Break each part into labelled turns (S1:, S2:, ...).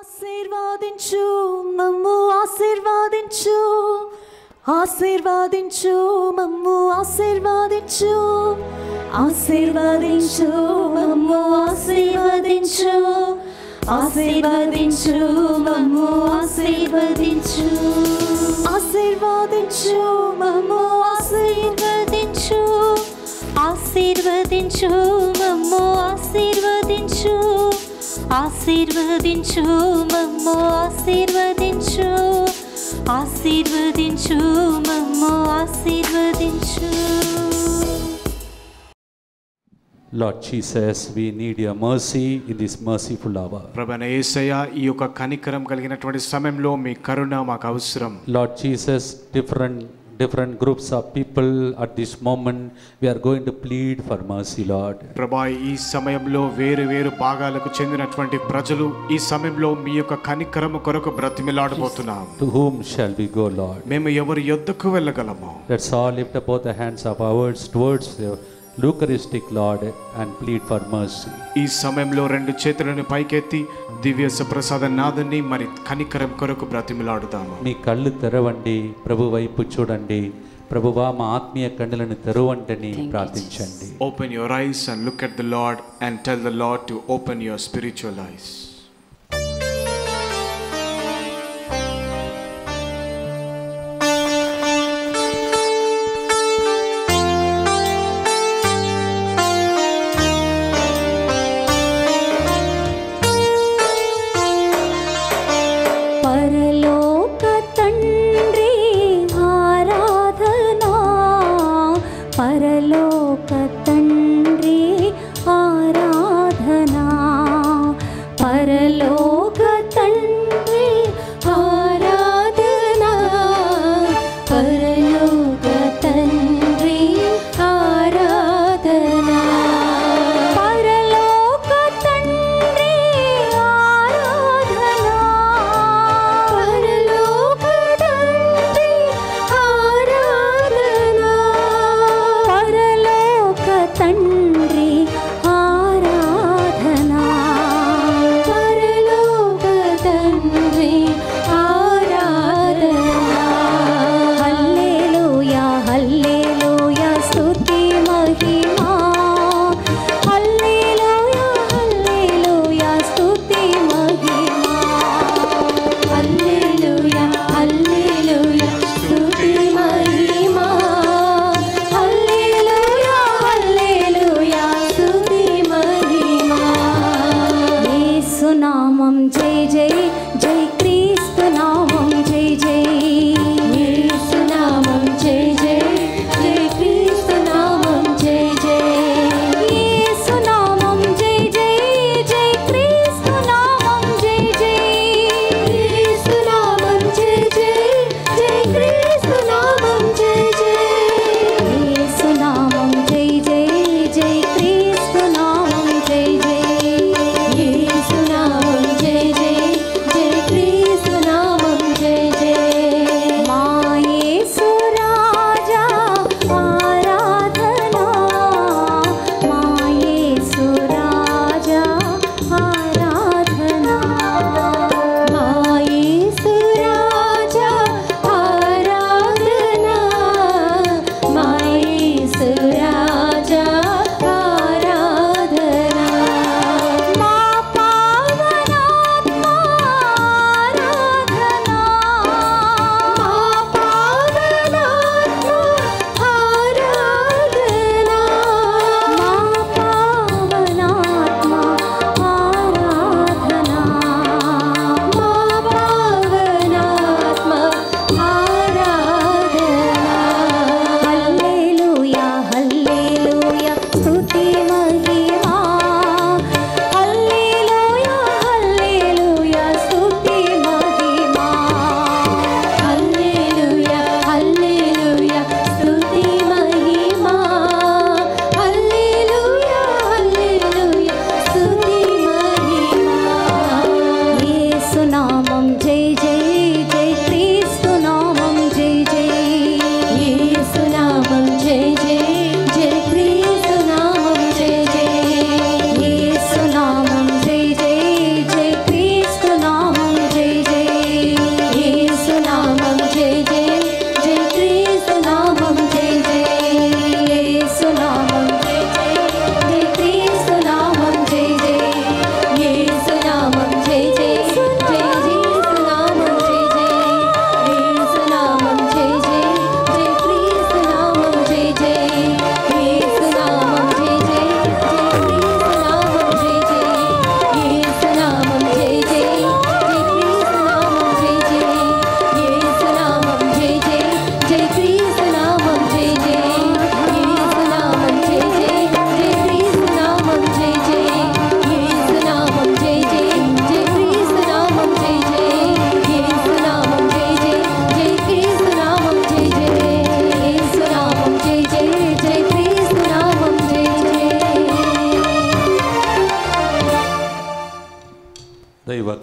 S1: ఆశీర్వదించు మమ్ము ఆశీర్వదించు ఆశీర్వదించు మమ్ము ఆశీర్వదించు ఆశీర్వదించు మమ్ము ఆశీర్వదించు ఆశీర్వదించు మమ్ము ఆశీర్వదించు ఆశీర్వదించు మమ్ము ఆశీర్వదించు ఆశీర్వదించు మమ్ము ఆశీర్వదించు ఆశీర్వదించు మమ్ము ఆశీర్వదించు ఆశీర్వదించు మమ్ము ఆశీర్వదించు.
S2: Lord Jesus, we need your mercy in this merciful hour.
S3: ప్రభువైన యేసయ్య, ఈ యొక్క కనికరం కలిగినటువంటి సమయంలో మీ కరుణ మాకు అవసరం.
S2: Lord Jesus, different groups of people at this moment, we are going to plead for mercy, Lord.
S3: ప్రభా, ఈ సమయంలో వేరు వేరు భాగాలకు చెందినటువంటి ప్రజలు ఈ సమయంలో మీ యొక్క కనికరము కొరకు బ్రతిమిలాడబోతున్నాం.
S2: To whom shall we go, Lord?
S3: మేము ఎవరి యొద్దకు వెళ్ళగలము?
S2: Let's all lift up both the hands of ours towards the Eucharistic Lord and plead for mercy.
S3: ఈ సమయంలో రెండు చేతులను పైకెత్తి దివ్య ప్రసాద నాథుని మరి కనికరం కొరకు బ్రతిమిలాడుదాము.
S2: మీ కళ్ళు తెరవండి, ప్రభు వైపు చూడండి. ప్రభువా, మా ఆత్మీయ కన్నులను తెరవంటని ప్రార్థించండి.
S3: Open your eyes and look at the Lord and tell the Lord to open your spiritual eyes.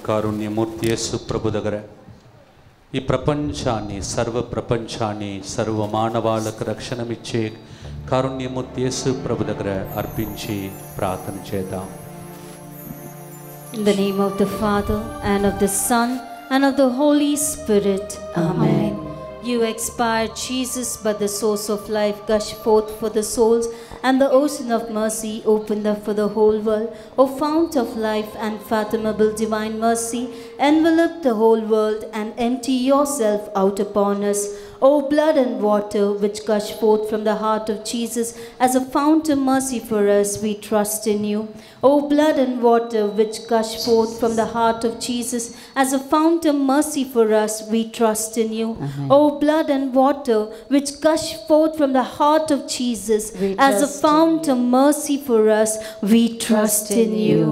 S2: కారుణ్యమూర్తి యేసు ప్రభు దగ్గర ఈ ప్రపంచాన్ని, సర్వ ప్రపంచాన్ని, సర్వ మానవాళకు రక్షణమిచ్చే కారుణ్యమూర్తి యేసు ప్రభు దగ్గర అర్పించి ప్రార్థన చేద్దాం.
S1: In the name of the Father, and of the Son, and of the Holy Spirit. Amen. You expired, Jesus, but the source of life gushed forth for the souls, and the ocean of mercy opened up for the whole world. O fount of life and fathomable divine mercy, envelop the whole world and empty yourself out upon us. O blood and water which gush forth from the heart of Jesus as a fount of mercy for us, we trust in you. O blood and water which gush forth from the heart of Jesus as a fount of mercy for us, we trust in you.
S4: Amen.
S1: O blood and water which gush forth from the heart of Jesus
S4: We
S1: as a
S4: trust
S1: fount of mercy for us, we trust in you.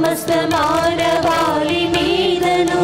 S5: సమస్త మానవాళి మీదను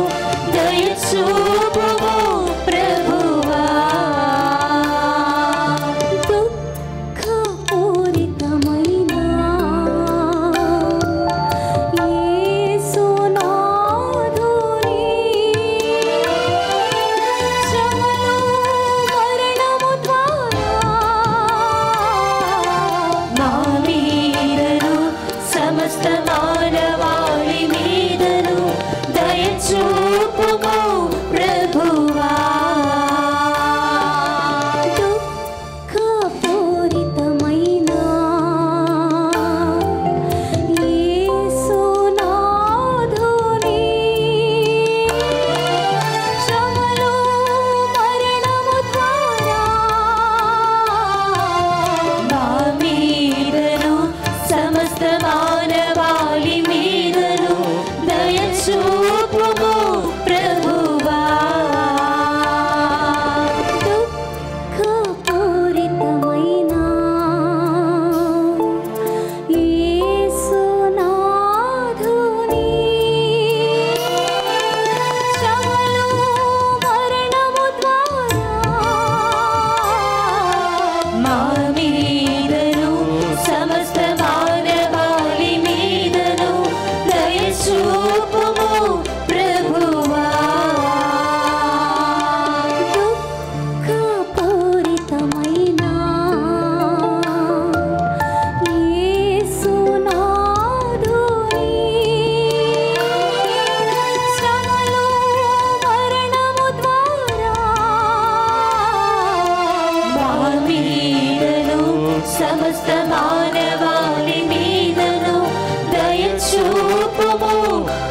S1: దయచూపుము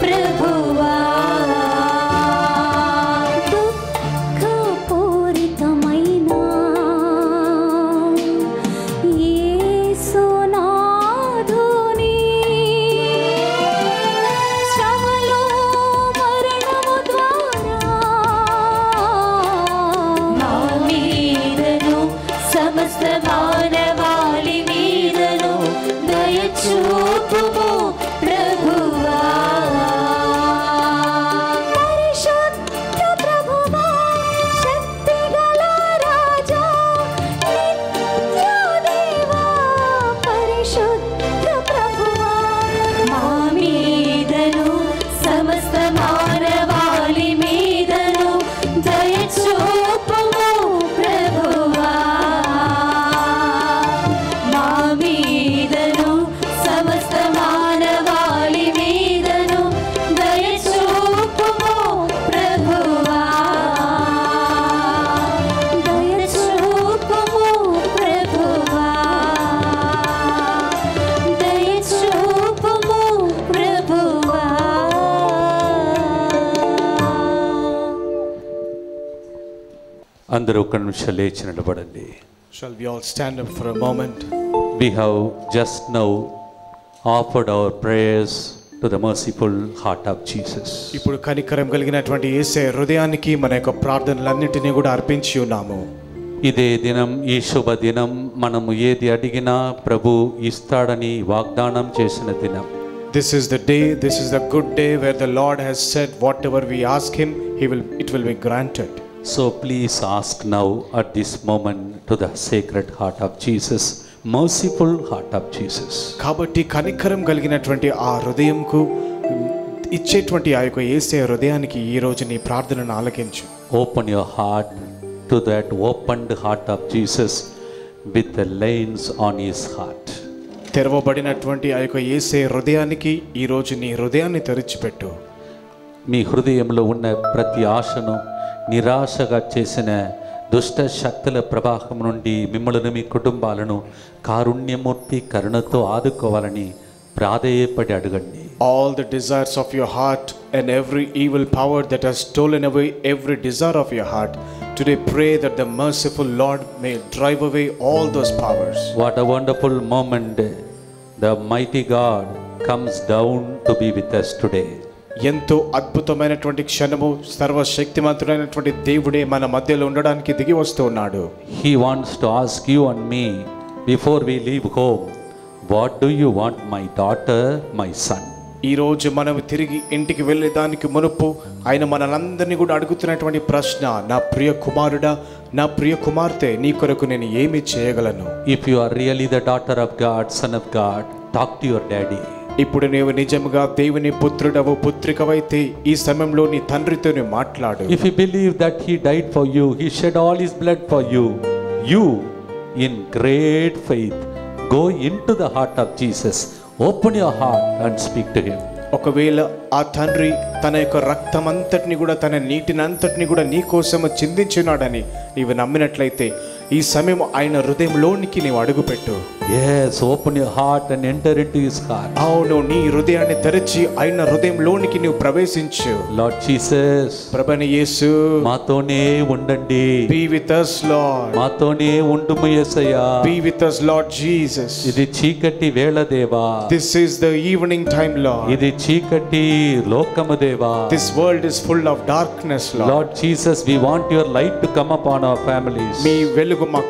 S1: ప్రభువా. దుఃఖపూరితమైన యేసునాథుని శ్రమలో మరణము ద్వారా మా మీదను సమస్త మానవాళి మీదను దయచూపుము ప్రభువా. పరిశుద్ధ ప్రభువా, శక్తిగల రాజా, నిత్యదేవా, పరిశుద్ధ ప్రభువా, మా మీదను సమస్త మానవాళి మీదను దయచూపుము ప్రభువా. మా మీదను సమస్త మానవాళి మీదను దయచూపుము ప్రభువా. దయచూపుము ప్రభువా. దయచూపుము ప్రభువా.
S2: అందరూ ఒక నిమిషం లేచి నిలబడండి.
S3: Shall we all stand up for a moment?
S2: We have just now offered our prayers to the merciful heart of Jesus.
S3: ఇప్పుడు కనికరం కలిగినటువంటి యేసయ్య హృదయానికి మన యొక్క ప్రార్థనలన్నిటినీ కూడా అర్పించి ఉన్నాము.
S2: ఇదే దినం, ఈ శుభ దినం, మనము ఏది అడిగినా ప్రభు ఇస్తాడని వాగ్దానం చేసిన దినం.
S3: This is the day, this is the good day where the Lord has said whatever we ask him, it will be granted.
S2: So please ask now at this moment to the sacred heart of Jesus, merciful heart of Jesus.
S3: కాబట్టి కనికరం కలిగినటువంటి ఆ హృదయంకు ఇచ్చేటువంటి ఆ యొక్క యేసయ్య హృదయానికి ఈ రోజు నీ ప్రార్థనను ఆలకించు.
S2: Open your heart to that opened heart of Jesus with the lines on his heart.
S3: తెరవబడినటువంటి ఆ యొక్క యేసయ్య హృదయానికి ఈ రోజు నీ హృదయాన్ని తెరిచిపెట్టు.
S2: మీ హృదయంలో ఉన్న ప్రతి ఆశను నిరాశగా చేసిన దుష్ట శక్తుల ప్రవాహం నుండి మిమ్మల్ని, మీ కుటుంబాలను కారుణ్యమూర్తి కరుణతో ఆదుకోవాలని ప్రాధేయపడి అడగండి.
S3: All the desires of your heart and every evil power that has stolen away every desire of your heart, today pray that the merciful Lord may drive away all those powers.
S2: What a wonderful moment the mighty God comes down to be with us today.
S3: ఎంతో అద్భుతమైనటువంటి క్షణము, సర్వశక్తిమంతుడైనటువంటి దేవుడే మన మధ్యలో ఉండడానికి దిగి వస్తూ ఉన్నాడు.
S2: He wants to ask you and me before we leave home, what do you want, my daughter, my son?
S3: ఈ రోజు మనం తిరిగి ఇంటికి వెళ్ళేదానికి మునుపు ఆయన మనలందరినీ కూడా అడుగుతున్నటువంటి ప్రశ్న, నా ప్రియ కుమారుడా, నా ప్రియ కుమార్తె, నీ కొరకు నేను ఏమి చేయగలను?
S2: If you are really the daughter of God, son of God, talk to your daddy.
S3: ఇప్పుడు నీవు నిజంగా దేవుని పుత్రుడవు, పుత్రికవైతే ఈ సమయంలో నీ తండ్రితో మాట్లాడు.
S2: If you believe that he died for you, he shed all his blood for you, you in great faith go into the heart of Jesus, open your heart and speak to him.
S3: ఒకవేళ ఆ తండ్రి తన యొక్క రక్తమంతటిని కూడా, తన నీటినంతటిని కూడా నీ కోసము చిందించున్నాడని నీవు నమ్మినట్లయితే ఈ సమయం ఆయన హృదయంలోనికి నీవు అడుగుపెట్టు.
S2: Yes, open your heart and enter into his heart.
S3: అవును, నీ హృదయాన్ని తెరిచి ఆయన హృదయంలోనికి నీవు ప్రవేశించు.
S2: Lord Jesus,
S3: ప్రభువైన యేసు,
S2: మాతోనే ఉండండి.
S3: be with us Lord,
S2: మాతోనే ఉండుము యేసయ్యా.
S3: be with us Lord Jesus.
S2: ఇది చీకటి వేళ దేవా.
S3: This is the evening time Lord.
S2: ఇది చీకటి లోకము దేవా.
S3: This world is full of darkness Lord.
S2: Lord Jesus, we want your light to come upon our families.
S3: మీ వెలుగు మా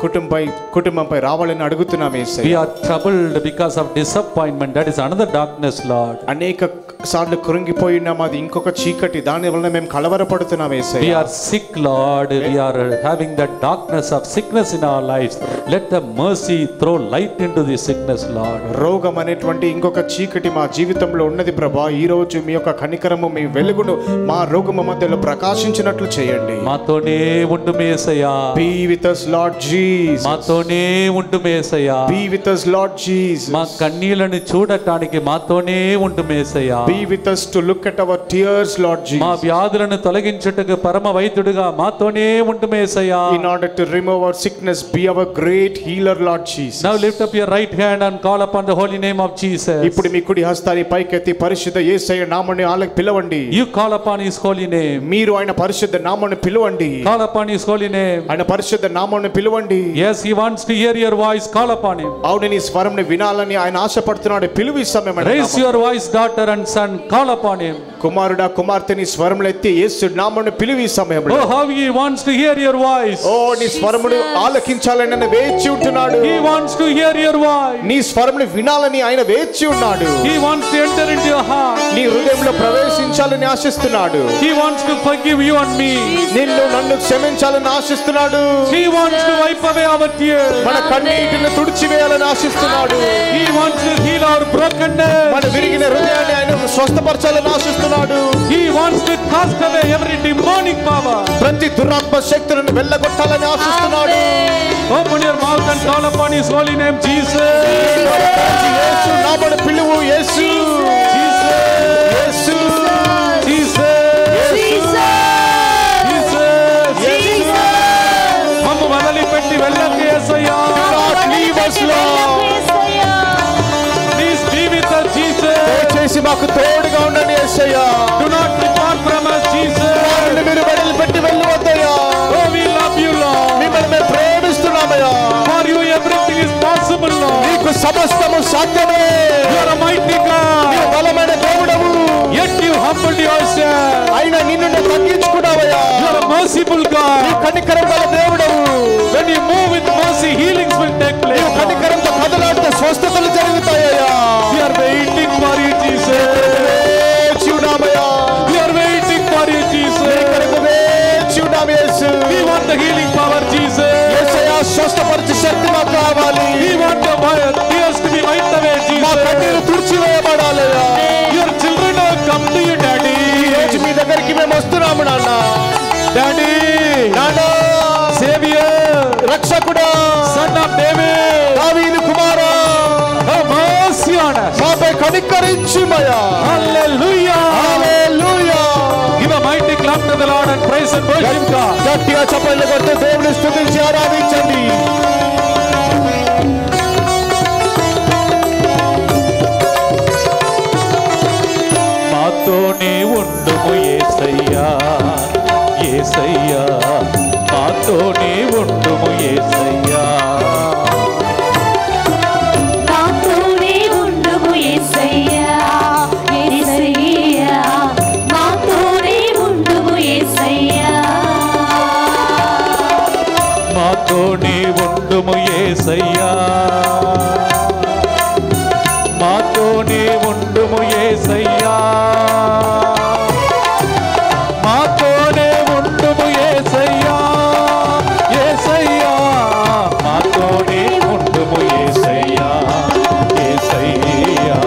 S3: కుటుంబంపై రావాలని అడుగుతున్నాం యేసయ్య.
S2: We are troubled because of disappointment. That is another darkness, Lord.
S3: అనేక సార్లు కృంగిపోయినాం, అది ఇంకొక చీకటి, దాని వలన మేము కలవరపడుతున్నాం యేసయ్య.
S2: We are sick, Lord. We are having that darkness of sickness in our lives. Let the mercy throw light into the sickness, Lord.
S3: రోగం అనేటువంటి ఇంకొక చీకటి మా జీవితంలో ఉన్నది ప్రభా. ఈ రోజు మీ యొక్క కనికరము, మీ వెలుగును మా రోగము మధ్యలో ప్రకాశించినట్లు చేయండి.
S2: మాతోనే ఉండుము యేసయ్యా.
S3: Be with us Lord Jesus.
S2: మాతోనే ఉండుము యేసయ్యా.
S3: Be with us Lord Jesus.
S2: మా కన్నీళ్లను చూడటానికి మాతోనే ఉండుము యేసయ్యా.
S3: Be with us to look at our tears, Lord Jesus.
S2: మా వ్యాధులను తొలగించుటకు పరమ వైద్యుడిగా మాతోనే ఉంటుమే యేసయ్యా.
S3: In order to remove our sickness, be our great healer, Lord Jesus.
S2: Now lift up your right hand and call upon the holy name of Jesus.
S3: ఇప్పుడు మీ కుడి హస్తాన్ని పైకెత్తి పరిశుద్ధ యేసయ్య నామమును ఆలకి పిలవండి.
S2: You call upon his holy name.
S3: మీరు ఆయన పరిశుద్ధ నామమును పిలవండి.
S2: Call upon his holy name.
S3: ఆయన పరిశుద్ధ నామమును పిలవండి.
S2: Yes, he wants to hear your voice. Call upon him.
S3: అవును నీ స్వరంని వినాలని ఆయన ఆశపడుతున్నాడు. పిలువు ఈ సమయమండి.
S2: Raise your voice, daughter and son. Call upon him.
S3: కుమారుడా కుమార్తె నీ స్వరములు ఎత్తి యేసు నామమును పిలువు ఈ సమయంలో.
S2: Oh, how he wants to hear your voice.
S3: ఓ నీ స్వరమును ఆలకించాలని ఆయన వేచి ఉంటున్నాడు.
S2: He wants to hear your voice.
S3: నీ స్వరమును వినాలని ఆయన వేచి ఉన్నాడు.
S2: He wants to enter into your heart.
S3: నీ హృదయంలో ప్రవేశించాలని ఆశిస్తున్నాడు.
S2: He wants to forgive you and me.
S3: నిన్ను నన్ను క్షమించాలని ఆశిస్తున్నాడు.
S2: He wants to wipe away our tears.
S3: మన కన్నీటిని తుడిచివేయాలని ఆశిస్తున్నాడు.
S2: He wants to heal our brokenness.
S3: మన విరిగిన హృదయాన్ని ఆయన స్వస్థపరచాలని ఆశిస్తున్నాడు.
S2: He wants to cast away every demonic power.
S3: ప్రతి దురాత్మ శక్తులను వెళ్ళగొట్టాలని ఆశిస్తున్నాడు.
S2: Open your mouth and call upon his holy name, Jesus.
S3: యేసు నామమును పిలువు. యేసు యేసు
S2: మమ్మ వదిలిపెట్టి వెళ్ళకు యేసయ్యా. Please be with us, Jesus.
S3: దయచేసి మాకు తోడుగా ఉండండి యేసయ్యా.
S2: Do not depart from us, Jesus.
S3: మీరు వదిలిపెట్టి వెళ్ళవద్దయ్యా.
S2: Oh, we love you, Lord.
S3: మిమ్మల్ని మేము ప్రేమిస్తున్నామయ్యా.
S2: For you everything is possible, Lord.
S3: నీకు సమస్తము సాధ్యమే.
S2: You are a mighty God.
S3: నీవు బలమైన దేవుడవు.
S2: Yet you humbled yourself.
S3: అయినా నిన్ను నువ్వు తగ్గించుకున్నావయ్యా.
S2: You are a merciful God.
S3: నీవు కనికరం గల దేవుడవు.
S2: When you move with mercy, healings will take place.
S3: నీవు కనికరంతో కదలాడితే స్వస్థతలు జరుగుతాయ్యా.
S2: We are waiting for you, Jesus.
S3: వేచియున్నామయ్యా.
S2: We are waiting for you, Jesus.
S3: వేచియున్నాము Yesu.
S2: We want the healing power, Jesus.
S3: యేసయ్యా స్వస్థపరిచే శక్తి మాకు కావాలి.
S2: We want the tears to be wiped away,
S3: మా
S2: Jesus.
S3: కన్నీరు తుడిచివేయబడాలయ్యా.
S2: Your children have come to you, Daddy.
S3: ఈ రోజు మీ దగ్గరికి మేము వస్తున్నాము నాన్న.
S2: Daddy,
S3: నాన్న
S2: Savior,
S3: రక్షకుడా,
S2: Son of David,
S3: దావీదు కుమారా,
S2: have mercy on us.
S3: మాపై కనికరించుమయ్యా.
S2: Hallelujah.
S3: Hallelujah.
S2: Give a mighty clap to the Lord and praise and worship God.
S3: గట్టిగా చప్పట్లు కొడుతూ దేవుని స్తుతించి ఆరాధించండి.
S2: మాతోనే ఉండుము యేసయ్యా, యేసయ్యా, మాతోనే ఉండుము యేసయ్యా.
S4: మాతోనే ఉండుము యేసయ్యా, యేసయ్యా, మాతోనే ఉండుము యేసయ్యా.
S2: మాతోనే ఉండుము యేసయ్యా, మాతోనే ఉండుము యేసయ్యా, మాతోనే ఉండుము యేసయ్యా, యేసయ్యా, మాతోనే ఉండుము యేసయ్యా, యేసయ్యా,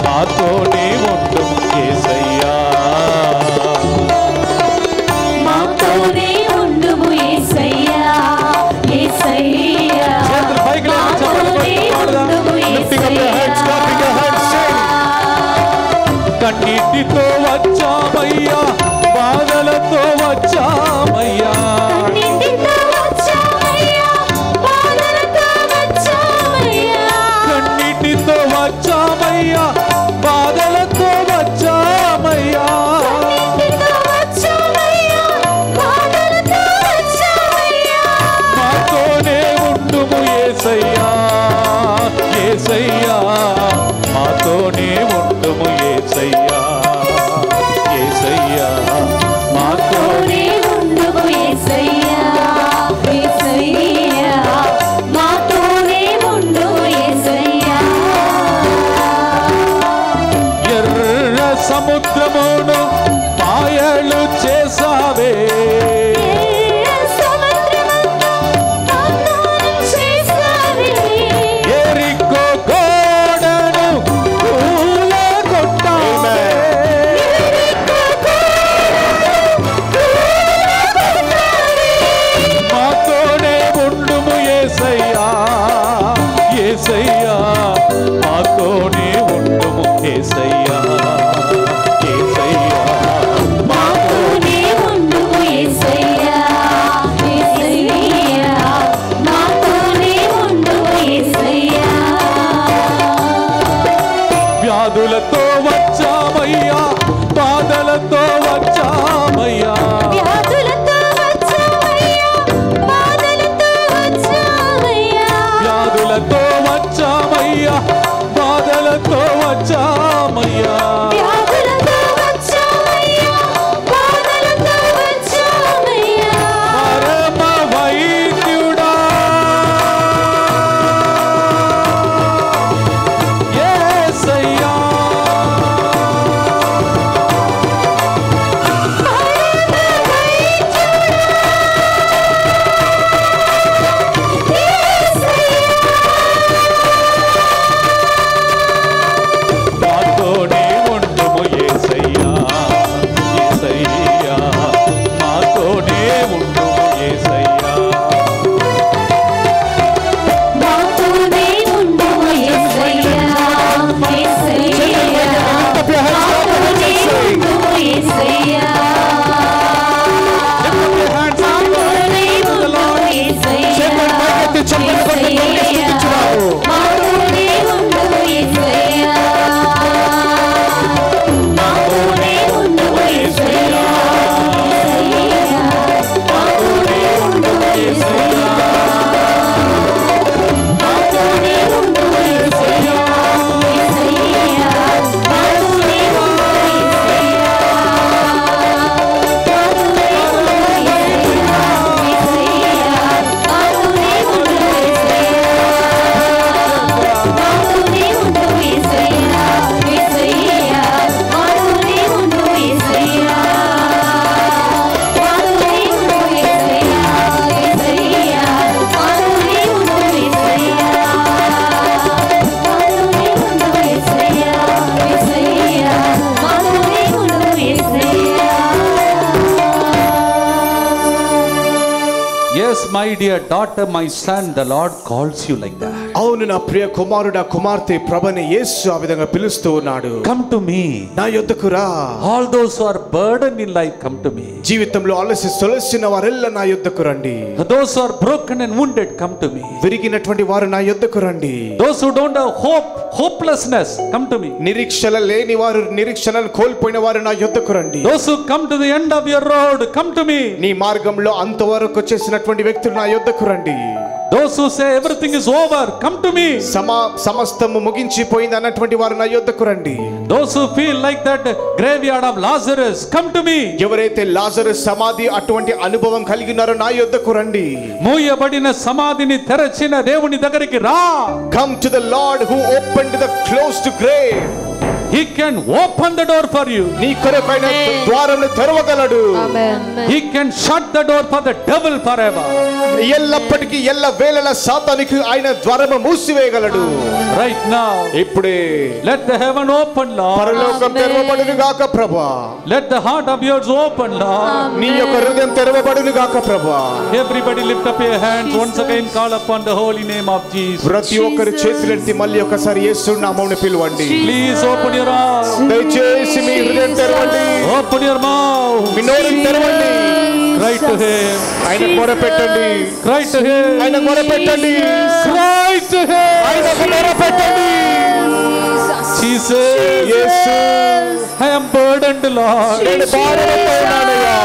S2: మాతోనే ఉండుము యేసయ్యా.
S4: మాతోనే ఉండుము యేసయ్యా, యేసయ్యా,
S2: చేతులు పైకి లేపి చప్పట్లు
S4: మాతోనే
S2: కొట్టుకుందాం.
S4: ఉండుము
S3: Lifting up your hands,
S4: Yesayya.
S3: clapping your hands, sing.
S2: కన్నీటితో వచ్చామయ్యా, బాధలతో వచ్చామయ్యా,
S4: కన్నీటితో వచ్చామయ్యా, బాధలతో వచ్చామయ్యా.
S2: కన్నీటితో వచ్చామయ్యా, బాధలతో వచ్చామయ్యా.
S4: కన్నీటితో వచ్చామయ్యా, బాధలతో వచ్చామయ్యా.
S2: మాతోనే ఉండుము యేసయ్యా, యేసయ్యా, మాతోనే ఉండుము యేసయ్యా, యేసయ్యా, మాతోనే.
S4: మాతోనే ఉండుము యేసయ్యా, యేసయ్యా, మాతోనే ఉండుము యేసయ్యా.
S2: ఎర్ర సముద్రమును పాయలు చేసావే,
S4: సముద్రమంతా పాతాళం చేసావే.
S2: ఎరికో గోడను కూలగొట్టావే. మాతోనే ఉండుము యేసయ్యా, యేసయ్యా, మాతోనే ఉండుము యేసయ్యా. వచ్చామయ్యా, బాధలతో వచ్చామయ్యా,
S4: వ్యాధులతో వచ్చామయ్యా, బాధలతో వచ్చామయ్యా,
S2: వ్యాధులతో వచ్చామయ్యా, బాధలతో వచ్చామయ్యా,
S4: వ్యాధులతో వచ్చామయ్యా, బాధలతో వచ్చామయ్యా.
S2: పరమ వైద్యుడా యేసయ్యా, మాతోనే ఉండుము యేసయ్యా, యేసయ్యా, మాతోనే ఉండుము యేసయ్యా,
S4: మాతోనే ఉండుము యేసయ్యా, యేసయ్యా, మాతోనే ఉండుము యేసయ్యా, మాతోనే ఉండుము యేసయ్యా, యేసయ్యా, మాతోనే ఉండుము యేసయ్యా, మాతోనే ఉండుము యేసయ్యా, యేసయ్యా, మాతోనే ఉండుము యేసయ్యా, మాతోనే ఉండుము యేసయ్యా, యేసయ్యా, మాతోనే ఉండుము యేసయ్యా, మాతోనే ఉండుము యేసయ్యా, యేసయ్యా, మాతోనే ఉండుము యేసయ్యా, మాతోనే ఉండుము యేసయ్యా, యేసయ్యా, మాతోనే ఉండుము యేసయ్యా, మాతోనే ఉండుము యేసయ్యా, యేసయ్యా, మాతోనే ఉండుము యేసయ్యా, మాతోనే ఉండుము యేసయ్యా, యేసయ్యా, మాతోనే ఉండుము యేసయ్యా.
S2: yes my dear daughter, my son, the Lord calls you like that.
S3: అవును నా ప్రియ కుమారుడా కుమార్తె, ప్రభుని యేసు ఆ విధంగా పిలుస్తూ ఉన్నాడు.
S2: Come to me,
S3: నా యొద్దకు రా.
S2: all those who are burdened in life, come to me,
S3: జీవితంలో అలసి సొలసిన వారెల్లా నా యొద్దకు రండి.
S2: those who are broken and wounded, come to me,
S3: విరిగినటువంటి వారు నా యొద్దకు రండి.
S2: those who don't have hope, hopelessness, come to me,
S3: నిరీక్షణ లేని వారు, నిరీక్షణను కోల్పోయిన వారు నా యొద్దకు రండి.
S2: those who come to the end of your road, come to me,
S3: నీ మార్గంలో అంతవరకు వచ్చేసినటువంటి వ్యక్తులు నా యొద్దకు రండి.
S2: those who say everything is over, come to me,
S3: సమస్తము ముగించిపోయింది అన్నటువంటి వారు నా యొద్దకు రండి.
S2: those who feel like that graveyard of Lazarus, come to me,
S3: ఎవరైతే లాజరు సమాధి అటువంటి అనుభవం కలిగి ఉన్నారో నా యొద్దకు రండి.
S2: మూయబడిన సమాధిని తెరచిన దేవుని దగ్గరికి రా.
S3: Come to the Lord who opened the closed grave.
S2: He can open the door for you.
S3: నీ కొరకైన ద్వారమును తెరవగలడు.
S2: He can shut the door for the devil forever.
S3: ఎల్లప్పటికీ ఎల్ల వేళల సాతానికి ఆయన ద్వారము మూసివేయగలడు.
S2: Right now,
S3: ఇప్పుడే
S2: let the heaven open, Lord.
S3: పరలోకం తెరవబడును గాక ప్రభువా.
S2: Let the heart of yours open, Lord.
S3: నీ యొక్క హృదయం తెరవబడును గాక ప్రభువా.
S2: Everybody lift up your hands. Once again call upon the holy name of Jesus.
S3: ప్రతి ఒక్కరు చేతులెత్తి మళ్ళీ ఒకసారి యేసు నామమును పిలవండి.
S2: Please open your eyes.
S3: దయచేసి మీ హృదయం తెరవండి.
S2: Open your mouth.
S3: మీ నోరును తెరవండి.
S2: Cry to him.
S3: ఆయన మొరపెట్టండి.
S2: Cry to him.
S3: ఆయన మొరపెట్టండి.
S2: Cry to him.
S3: ఆయనకు మొరపెట్టండి.
S2: Jesus.
S3: Yesu,
S2: I am burdened, Lord.
S3: నేను భారముతో ఉన్నానయ్యా.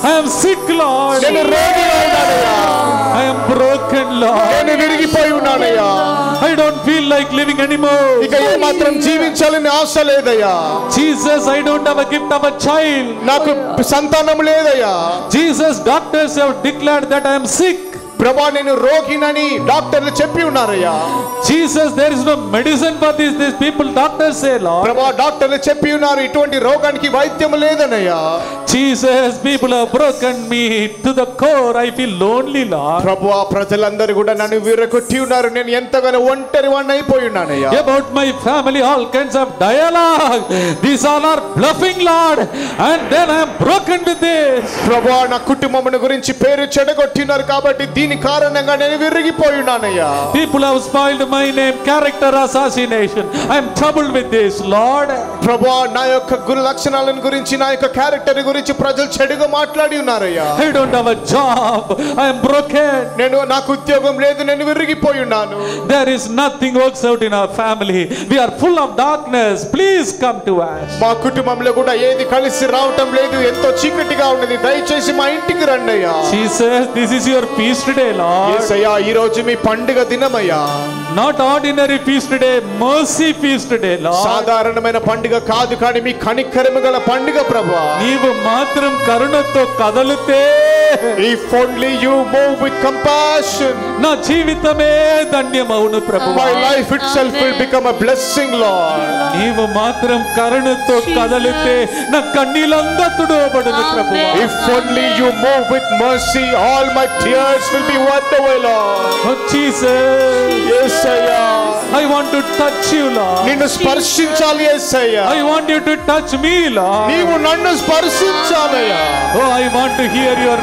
S2: I am sick, Lord.
S3: నేను రోగిగా ఉన్నానయ్యా.
S2: I am broken, Lord.
S3: నేను విరిగిపోయి ఉన్నానయ్యా.
S2: I don't feel like living anymore.
S3: ఇక ఏమాత్రం జీవించాలని ఆశ లేదయ్యా.
S2: Jesus, I don't have a gift of a child.
S3: నాకు సంతానం లేదయ్యా.
S2: Jesus, doctors have declared that I am sick.
S3: ప్రభా నేను రోగినని డాక్టర్లు చెప్పి ఉన్నారయ్యా.
S2: Jesus, there is no medicine for this. These people, doctors say, Lord.
S3: ప్రభా డాక్టర్లు చెప్పి ఉన్నారు ఇటువంటి రోగానికి వైద్యం లేదనయ్యా.
S2: Jesus, people have broken me to the core. I feel lonely, Lord.
S3: ప్రభువా ప్రజలందరూ కూడా నన్ను విరగొట్టి ఉన్నారు. నేను ఎంతగానో ఒంటరి వాడిని అయిపోయి ఉన్నానయ్యా.
S2: About my family, all kinds of dialogue. These all are bluffing, Lord. And then I am broken with this.
S3: ప్రభువా నా కుటుంబమును గురించి పేరు చెడగొట్టినారు కాబట్టి దీని కారణంగా నేను విరిగిపోయి ఉన్నానయ్యా.
S2: People have spoiled my name, character assassination. I am troubled with this, Lord.
S3: ప్రభువా, నా యొక్క గుణ లక్షణాలను గురించి, నా యొక్క క్యారెక్టర్ గురించి ప్రజలు చెడుగా మాట్లాడి ఉన్నారయ్యా.
S2: I don't have a job. I am broken.
S3: నాకు ఉద్యోగం లేదు, నేను విరిగిపోయి ఉన్నాను.
S2: There is nothing works out in our family. We are full of darkness. Please come to us.
S3: మా కుటుంబంలో కూడా ఏది కలిసి రావటం లేదు, ఎంతో చీకటిగా ఉన్నది, దయచేసి మా ఇంటికి రండి అయ్యా.
S2: Jesus, this is your feast day, Lord.
S3: యేసయ్యా, ఈ రోజు మీ పండుగ దినమయ్యా.
S2: Not ordinary feast day, mercy feast day, Lord.
S3: సాధారణమైన పండుగ కాదు, కానీ మీ కనికరము గల పండుగ ప్రభువా.
S2: నీవు మాత్రం కరుణతో కదలితే,
S3: if only you move with compassion,
S2: నా జీవితమే ధన్యమవును ప్రభువా.
S3: my life itself will become a blessing, Lord.
S2: నీవు మాత్రం కరుణతో కదలితే నా కన్నీలంతా తుడవబడును ప్రభువా.
S3: if only you move with mercy, all my tears will be wiped away, Lord.
S2: Oh Jesus,
S3: Yesayya,
S2: I want to touch you, Lord.
S3: నిన్ను స్పర్శించాలి యేసయ్యా.
S2: I want you to touch me, Lord.
S3: నీవు నన్ను స్పర్శించాలయ్యా.
S2: Oh, I want to hear your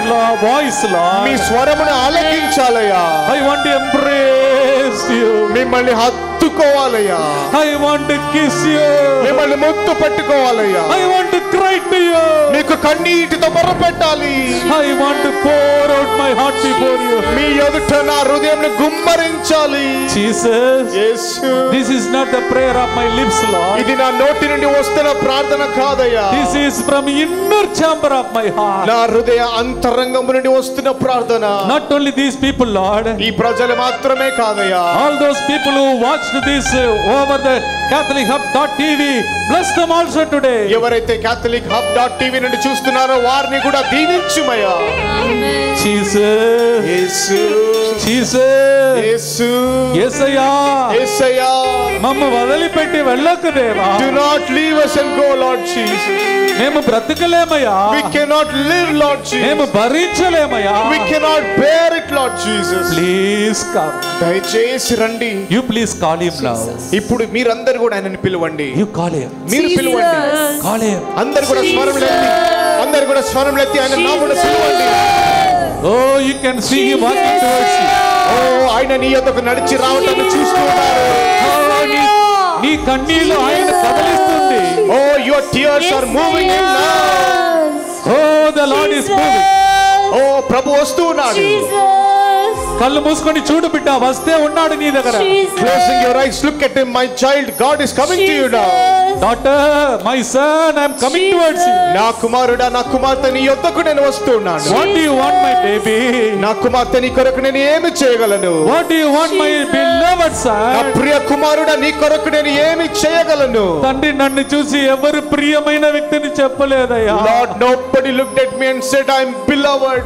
S2: voice, Lord.
S3: మీ స్వరమును ఆలకించాలయ్యా.
S2: I want to embrace you.
S3: మిమ్మల్ని హత్తుకోవాలయ్యా.
S2: I want to kiss you.
S3: మిమ్మల్ని ముద్దు పెట్టుకోవాలయ్యా.
S2: I want to cry to you.
S3: మీకు కన్నీటితో మొరపెట్టాలి.
S2: I want to pour out my heart before you.
S3: మీ ఎదుట నా హృదయంను గుమ్మరించాలి.
S2: Jesus,
S3: Yesu,
S2: this is not the prayer of my lips, Lord.
S3: ఇది నా నోటి నుండి వస్తున్న ప్రార్థన కాదయ్యా.
S2: This is from inner chamber of my heart.
S3: నా హృదయ అంతరంగము నుండి వస్తున్న ప్రార్థన.
S2: Not only these people, Lord.
S3: ఈ ప్రజలు మాత్రమే కాదయ్యా.
S2: All those people who watched this over the CatholicHub.tv, bless them also today.
S3: ఎవరైతే CatholicHub.tv నుండి చూస్తున్నారో వారిని కూడా దీవించుమయ్యా.
S2: Jesus,
S3: యేసు,
S2: Jesus,
S3: యేసు,
S2: యేసయ్యా,
S3: యేసయ్యా,
S2: మమ్మ వదిలిపెట్టి వెళ్ళకు దేవా.
S3: do not leave us and go, Lord Jesus.
S2: మేము బ్రతకలేమయ్యా.
S3: We cannot live, Lord
S2: మేము
S3: Jesus.
S2: భరించలేమయ్యా.
S3: We cannot bear it, Lord Jesus.
S2: Please come.
S3: దయచేసి రండి.
S2: You please call him now.
S3: ఇప్పుడు మీరందరూ కూడా ఆయనని పిలవండి.
S2: You call him.
S3: మీరు పిలవండి.
S2: Call him.
S3: అందరు కూడా స్వరములెత్తి, అందరు కూడా స్వరములెత్తి ఆయన నామమున పిలవండి.
S2: Oh, you can see him walking towards you.
S3: ఓ, ఆయన నీ యొద్దకు నడిచి రావటాన్ని చూస్తూ ఉన్నారు.
S2: Oh, నీ కన్నీళ్ళు ఆయన కదలిస్తుంది.
S3: ఓ, your tears are moving him now.
S2: Oh, the Lord is moving.
S3: ఓ, ప్రభు వస్తూ ఉన్నాడు.
S2: కళ్ళు మూసుకొని చూడు బిడ్డ, వస్తే ఉన్నాడు నీ దగ్గర.
S3: Closing your eyes, look at him, my child. God is coming to you now.
S2: Daughter, my son, I am coming towards you.
S3: నా కుమారుడా, నా కుమార్తె నీ యొద్దకు నేను వస్తూ ఉన్నాను.
S2: What do you want, my baby?
S3: నా కుమార్తె నీ కొరకు నేను ఏమి చేయగలను?
S2: What do you want, my beloved
S3: నా
S2: son?
S3: ప్రియ కుమారుడా, నీ కొరకు నేను ఏమి చేయగలను?
S2: తండ్రి నన్ను చూసి ఎవరు ప్రియమైన వ్యక్తిని చెప్పలేదయ్యా.
S3: Lord, nobody looked at me and said I am beloved.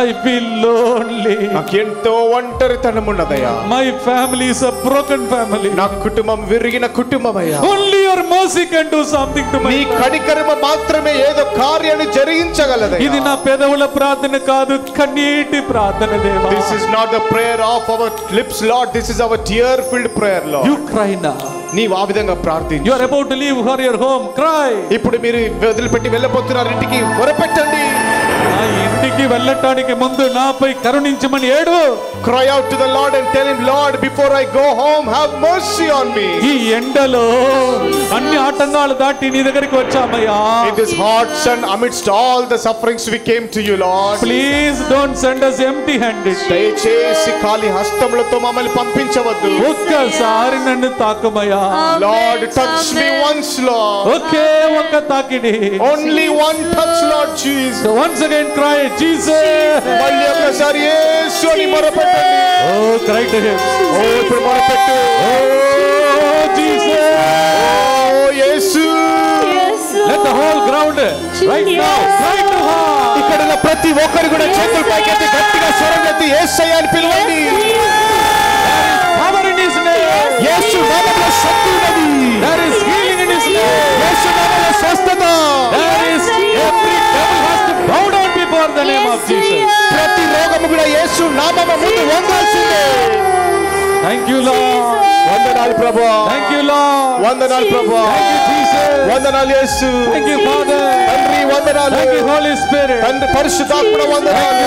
S2: I feel lonely.
S3: నాకు ఎంతో ఒంటరితనం ఉన్నదయ్యా.
S2: My family is a broken family.
S3: నా కుటుంబం విరిగిన కుటుంబమయ్యా.
S2: Only your mercy can do something to my
S3: నీ కనికరమ మాత్రమే ఏదో కార్యాన్ని జరిగించగలదయ్యా.
S2: ఇది నా పెదవుల ప్రార్థన కాదు, కన్నీటి ప్రార్థన దేవా.
S3: This is not the prayer of our lips, Lord. This is our tear-filled prayer, Lord.
S2: You cry now.
S3: నీవు ఆ విధంగా ప్రార్థించు.
S2: You are about to leave for your home. Cry.
S3: ఇప్పుడు మీరు వదిలిపెట్టి వెళ్ళబోతున్నారు ఇంటికి, మొరపెట్టండి.
S2: నా ఇంటికి వెళ్ళటానికి ముందు నాపై కరుణించమని ఏడు.
S3: Cry out to the Lord and tell him, Lord, before I go home, have mercy on me.
S2: ఈ ఎండలో అన్ని ఆటంకాలు దాటి నీ దగ్గరికి వచ్చామయ్యా.
S3: In this hot sun, amidst all the sufferings, we came to you, Lord.
S2: Please don't send us empty handed.
S3: దయచేసి ఖాళీ హస్తములతో మమ్మల్ని పంపించవద్దు.
S2: ఒక్కసారి నన్ను తాకమయ్యా.
S3: Lord, touch me once, Lord.
S2: ఒకే ఒక్క తాకిడి.
S3: Only one touch, Lord Jesus.
S2: So once again cry, Jesus.
S3: మళ్ళీ ఒకసారి యేసు అని మొరపెట్టండి.
S2: Oh, cry to him.
S3: ఓ, ఇప్పుడు మొరపెట్టు.
S2: Oh, Jesus.
S3: Oh, Yesu.
S2: Let the whole ground right now cry to her.
S3: ఇక్కడ ఉన్న ప్రతి ఒక్కరు కూడా చేతులు పైకెత్తి గట్టిగా స్వరం ఎత్తి యేసయ్య అని పిలవండి.
S2: Power in his name.
S3: యేసు నామములో శక్తి ఉన్నది.
S2: There is healing in his name.
S3: యేసు నామములో స్వస్థత.
S2: There is every devil has to bow down before the name of Jesus.
S3: ప్రతి రోగము కూడా యేసు నామము ముందు వంగాల్సిందే.
S2: Thank you, Lord.
S3: వందనాలు ప్రభువా.
S2: Thank you, Lord.
S3: వందనాలు ప్రభువా.
S2: Thank you, Jesus.
S3: వందనాలు యేసు.
S2: Thank you, Father.
S3: తండ్రి వందనాలు.
S2: Thank you Holy Spirit.
S3: తండ్రి పరిశుద్ధాత్మ వందనాలు.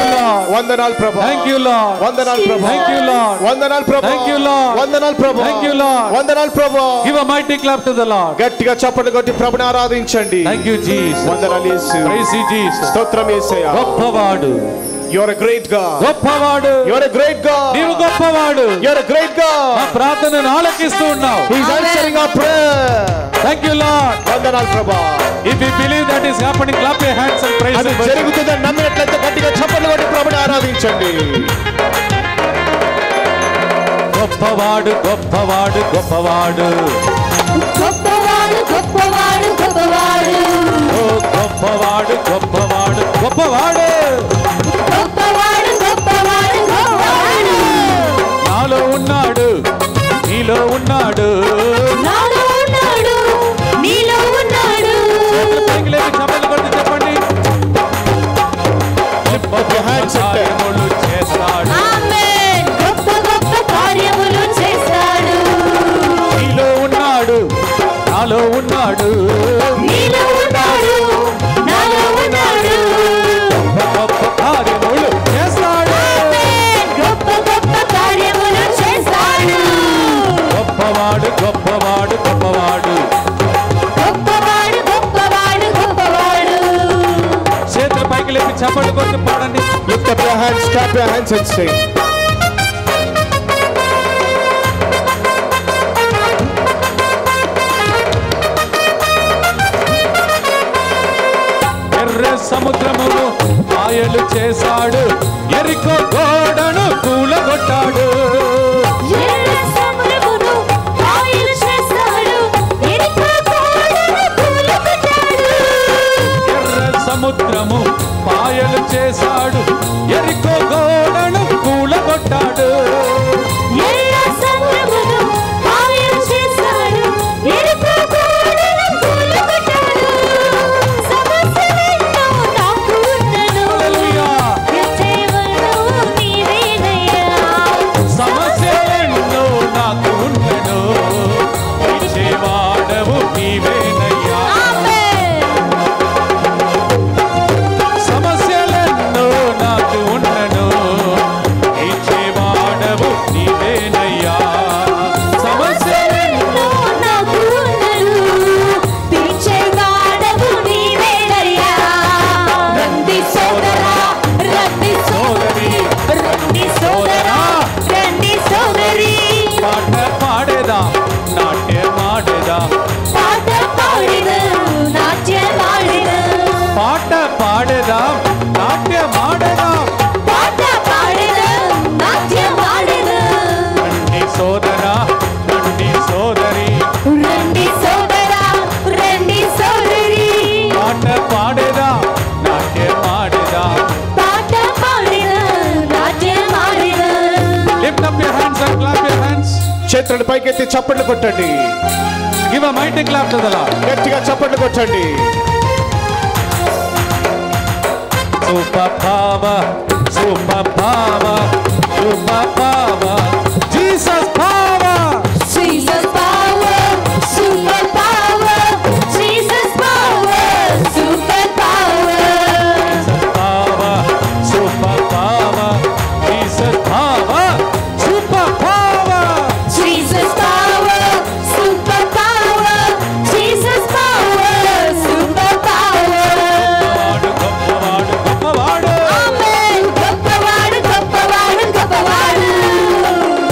S3: వందనాలు ప్రభు.
S2: Thank you Lord.
S3: వందనాలు ప్రభు.
S2: Thank you Lord.
S3: వందనాలు ప్రభు.
S2: Thank you Lord.
S3: వందనాలు ప్రభు.
S2: Thank you Lord.
S3: వందనాలు ప్రభు.
S2: Give a mighty clap to the Lord.
S3: గట్టిగా చప్పట్లు కొట్టి ప్రభుని ఆరాధించండి.
S2: Thank you Jesus.
S3: వందనాలు యేసు.
S2: Praise you Jesus.
S3: స్తోత్రం యేసయ్యా.
S2: గొప్పవాడు.
S3: You are a great God.
S2: గొప్పవాడు.
S3: You are a great God.
S2: నీవు గొప్పవాడు.
S3: You are a great God.
S2: మా ప్రార్థనను ఆలకిస్తూ ఉన్నావు.
S3: He is answering our prayer.
S2: Thank you Lord.
S3: వందనాలు ప్రభు.
S2: If you believe that is happening, clap your hands and praise
S3: అది
S2: him.
S3: జరుగుతుందని నమ్మినట్లయితే గట్టిగా చప్పట్లు కొట్టి ప్రభుని ఆరాధించండి.
S2: గొప్పవాడు గొప్పవాడు గొప్పవాడు.
S4: గొప్పవాడు గొప్పవాడు గొప్పవాడు.
S2: ఓ గొప్పవాడు గొప్పవాడు గొప్పవాడు.
S4: గొప్పవాడు గొప్పవాడు గొప్పవాడు.
S2: నాలో ఉన్నాడు, నీలో ఉన్నాడు.
S4: నాలో ఉన్నాడు, నీలో ఉన్నాడు.
S2: చేతులు పైకి లేపి చప్పట్లు కొట్టి చెప్పండి. గొప్ప కార్యములు చేస్తాడు.
S4: ఆమేన్. గొప్ప గొప్ప కార్యములు చేస్తాడు.
S2: నీలో ఉన్నాడు, నాలో ఉన్నాడు.
S4: నీలో ఉన్నాడు, నాలో ఉన్నాడు.
S2: గొప్ప కార్యములు చేస్తాడు.
S4: ఆమేన్. గొప్ప గొప్ప కార్యములు చేస్తాడు.
S2: గొప్పవాడు గొప్పవాడు గొప్పవాడు.
S4: గొప్పవాడు గొప్పవాడు గొప్పవాడు.
S2: చేతులు పైకి లేపి చప్పట్లు కొట్టి పాడండి.
S3: Lift up your hands, clap your hands and sing.
S2: ఎర్ర సముద్రమును పాయలు చేశాడు. ఎరికో గోడను కూలగొట్టాడు.
S4: ఎర్ర సముద్రమును పాయలు చేస్తాడు. ఎరికో గోడను కూలగొట్టాడు.
S2: ఎర్ర సముద్రము పాయలు చేశాడు. ఎరికో గోడను కూలగొట్టాడు.
S4: ఎర్ర సముద్రమును పాయలు చేస్తాడు. ఎరికో గోడను కూలగొట్టాడు. సమస్యలెన్నో నాకు ఉన్నను.
S2: హల్లెలూయా.
S4: విజయమును నీవేనయ్యా.
S2: సమస్యలెన్నో నాకు ఉన్నను. ఇచ్చేవాడవు నీవేనయ్యా.
S4: ఆమేన్.
S2: సమస్యలెన్నో నాకు ఉన్నను. ఇచ్చేవాడవు నీవేనయ్యా. సమస్యలెన్నో
S4: నాకు ఉన్నను. తీర్చేవాడవు నీవేనయ్యా. రండి సోదరా, రండి సోదరి, రండి సోదరా, రండి సోదరి.
S2: పాట పాడేదా, నాట్యమాడేదా.
S4: పాట పాడెదం, నాట్యమాడెదం.
S2: పాట పాడేదా, నాట్యమాడేదా.
S4: పాట పాడెదం, నాట్యమాడెదం.
S2: రండి సోదరా, రండి సోదరి.
S4: రండి సోదరా, రండి సోదరి.
S2: పాట పాడేదా, నాట్యమాడేదా.
S4: పాట పాడెదం, నాట్యమాడెదం.
S2: Lift up your hands and clap your hands.
S3: చేతులను పైకెత్తి చప్పట్లు కొట్టండి.
S2: Give a mighty clap to the Lord.
S3: గట్టిగా చప్పట్లు కొట్టండి.
S2: Super power, super power, super power. Jesus power.
S4: Jesus power, super power. Jesus power, super power.
S2: Jesus power, super power. Jesus power, super power.
S4: Jesus power, super power. Jesus power, super power.
S2: గొప్పవాడు గొప్పవాడు.
S4: ఆమేన్. గొప్పవాడు గొప్పవాడు గొప్పవాడు.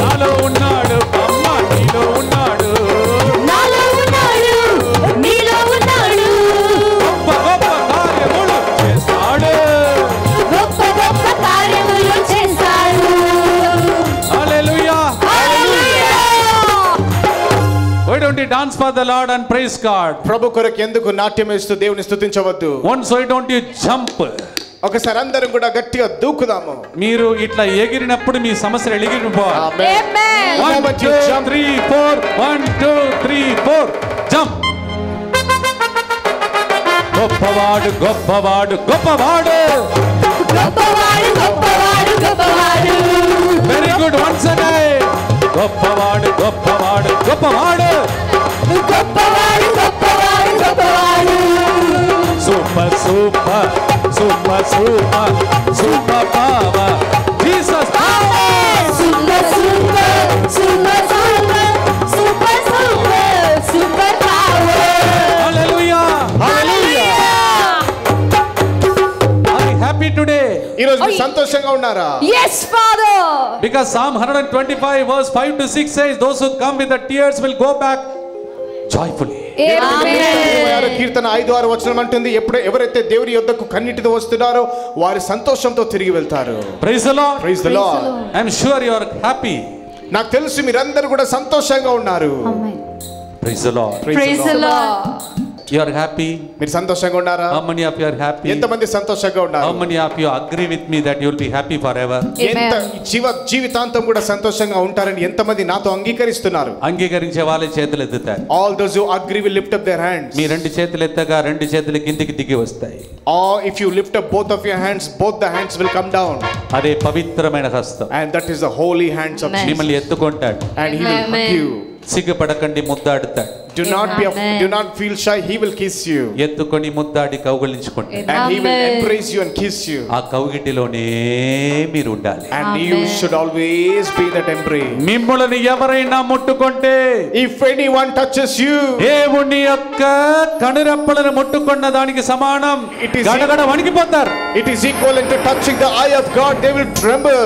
S2: నాలో ఉన్నాడు, అమ్మ నీలో ఉన్నాడు.
S4: నాలో ఉన్నాడు, నీలో ఉన్నాడు.
S2: గొప్ప గొప్ప కార్యములు చేస్తాడు.
S4: గొప్ప గొప్ప కార్యములు చేస్తాడు.
S2: Hallelujah.
S4: Hallelujah.
S2: Why don't you dance for the Lord and praise God?
S3: ప్రభు కొరకు ఎందుకు నాట్యం వేస్తూ దేవుని స్తుతించవద్దు?
S2: Once why don't you jump?
S3: ఒకసారి అందరం కూడా గట్టిగా దూకుదాము.
S2: మీరు ఇట్లా ఎగిరినప్పుడు మీ సమస్యలు ఎగిరిపోవాలి.
S3: ఆమేన్.
S4: ఆమేన్.
S2: 1 2 3 4 1 2 3 4 జంప్. గొప్పవాడు గొప్పవాడు గొప్పవాడు.
S4: గొప్పవాడు గొప్పవాడు గొప్పవాడు.
S2: Very good. Once again. గొప్పవాడు గొప్పవాడు గొప్పవాడు.
S4: గొప్పవాడు గొప్పవాడు గొప్పవాడు.
S2: Super super, super, super, super power. Jesus power.
S4: Super, super, super, super, super, super, super power.
S2: Hallelujah.
S3: Hallelujah.
S2: Are you happy today?
S3: ఈ రోజు మీరు సంతోషంగా ఉన్నారా?
S4: Yes, Father.
S2: Because Psalm 125 verse 5 to 6 says, those who come with the tears will go back joyfully.
S4: Amen.
S3: కీర్తన 5:6 వచనం అంటుంది, ఎవరైతే దేవుని యొద్దకు కన్నీటితో వస్తున్నారో వారి సంతోషంతో తిరిగి వెళ్తారు.
S2: Praise the Lord.
S3: Praise the Lord.
S2: I'm sure you are happy.
S3: నాకు తెలుసు మీరందరూ కూడా సంతోషంగా ఉన్నారు.
S2: Praise the Lord.
S4: Praise the Lord.
S2: You are happy.
S3: మీరు సంతోషంగా ఉన్నారా?
S2: How many of you are happy?
S3: ఎంతమంది సంతోషంగా
S2: How
S3: ఉన్నారు?
S2: many of you agree with me that you will be happy forever?
S3: ఎంత జీవితాంతం కూడా సంతోషంగా ఉంటారని ఎంతమంది నాతో అంగీకరిస్తున్నారు?
S2: అంగీకరించే వాళ్ళే చేతులు ఎత్తుతారు.
S3: All those who agree will lift up their hands.
S2: మీ రెండు చేతులు ఎత్తగా రెండు చేతులు కిందికి దిగి వస్తాయి.
S3: Or if you lift up both of your hands, both the hands will come down.
S2: అదే పవిత్రమైన హస్తం.
S3: And that is the holy hands of Jesus.
S2: మిమ్మల్ని ఎత్తుకుంటాడు.
S3: And he will hug you.
S2: సిగ్గుపడకండి, ముద్దాడుతాడు.
S3: Do not feel shy. He will kiss you.
S2: ఎత్తుకొని ముద్దాడి కౌగిలించుకోండి.
S3: And he will embrace you and kiss you.
S2: ఆ కౌగిటిలోనే మీరు ఉండాలి.
S3: And you should always be that embrace.
S2: మిమ్మల్ని ఎవరైనా ముట్టుకుంటే,
S3: If anyone touches you,
S2: దేవుని యొక్క కనురెప్పలను ముట్టుకున్న దానికి సమానం.
S3: It is
S2: గడగడ వణికిపోతారు.
S3: it is equivalent to touching the eye of God. They will tremble.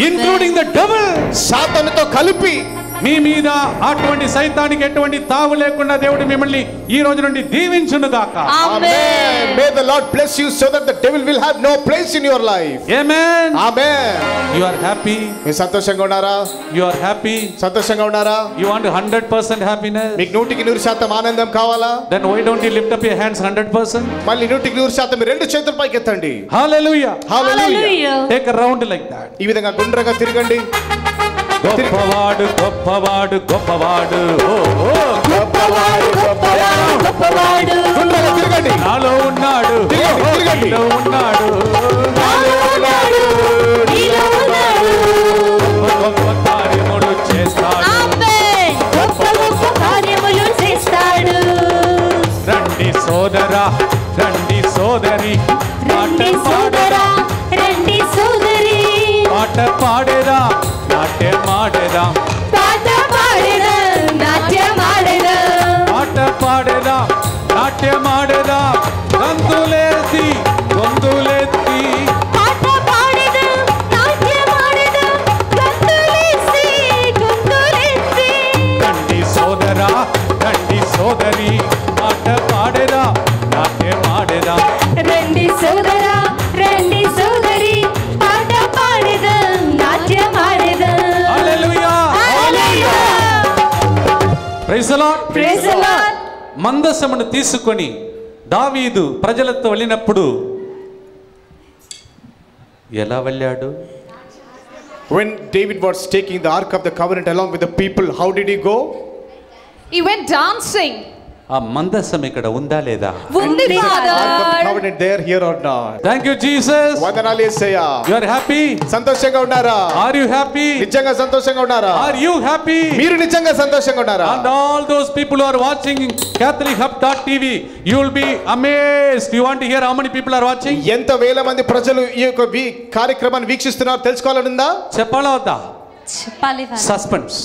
S2: Including the devil.
S3: సాతానుతో కలిపి
S2: మీ మీద అటువంటి సైతానికి ఎటువంటి తావు లేకుండా దేవుడు మిమ్మల్ని ఈ రోజు నుండి దీవించును గాక.
S3: Amen. May the Lord bless you so that the devil will have no place in your life.
S2: Amen.
S3: Amen.
S2: You are happy.
S3: మీరు సంతోషంగా ఉన్నారా?
S2: You are happy.
S3: సంతోషంగా ఉన్నారా?
S2: You want 100% happiness?
S3: మీకు 100% ఆనందం కావాలా?
S2: Then why don't you lift up your hands 100%?
S3: మళ్ళీ 100% మీ రెండు చేతుల పైకి ఎత్తండి.
S2: Hallelujah.
S3: Hallelujah.
S2: Take a round like that.
S3: ఈ విధంగా గుండ్రంగా తిరగండి.
S2: గొప్పవాడు గొప్పవాడు గొప్పవాడు,
S3: గొప్పవాడు గొప్పవాడు గొప్పవాడు. గుండ్రంగా తిరగండి.
S2: నాలో ఉన్నాడు,
S3: తిరగండి.
S2: నాలో ఉన్నాడు,
S4: నాలో ఉన్నాడు, నీలో ఉన్నాడు.
S2: గొప్ప కార్యములు చేస్తాడు.
S4: ఆమేన్. గొప్ప గొప్ప కార్యములు చేస్తాడు.
S2: రండి సోదరా, రండి సోదరి,
S4: రండి సోదరా, రండి సోదరి.
S2: పాట పాడేరా, నాట్యమాడేరా,
S4: పాట పాడేదా, నాట్యమాడేదా.
S2: పాట పాడేరా, నాట్యమాడేరా, గంతులేసి గొంతులెత్తి.
S4: పాట పాడేదా, నాట్యమాడేదా, గంతులేసి, గొంతులెత్తి.
S2: రండి సోదరా, రండి సోదరి, పాట పాడేరా, నాట్యమాడేరా.
S4: రండి సోదరా, రండి సోదరి. పాట పాడేదా, నాట్యమాడేదా.
S2: Hallelujah.
S4: Hallelujah.
S2: Praise the Lord.
S4: Praise the Lord.
S2: మందసమును తీసుకొని దావీదు ప్రజలతో వెళ్ళినప్పుడు ఎలా వెళ్ళాడు?
S3: When David was taking the ark of the covenant along with the people, how did he go?
S4: He went dancing.
S2: ఆ మందసం ఇక్కడ ఉందా లేదా?
S4: ఉంది
S3: Is the ark of the
S4: Father.
S3: covenant there, here or not?
S2: Thank you Jesus.
S3: వందనాలు యేసయ్యా.
S2: You are happy?
S3: సంతోషంగా ఉన్నారా?
S2: Are you happy?
S3: నిజంగా సంతోషంగా ఉన్నారా?
S2: Are you happy?
S3: మీరు నిజంగా సంతోషంగా ఉన్నారా?
S2: And all those people who are watching CatholicHub.tv, you will be amazed. You want to hear how many people are watching?
S3: ఎంత వేల మంది ప్రజలు ఈ యొక్క కార్యక్రమాన్ని వీక్షిస్తున్నారు తెలుసుకోవాలనుందా?
S2: చెప్పాలా వద్దా?
S4: చెప్పాలి
S2: సస్పెన్స్.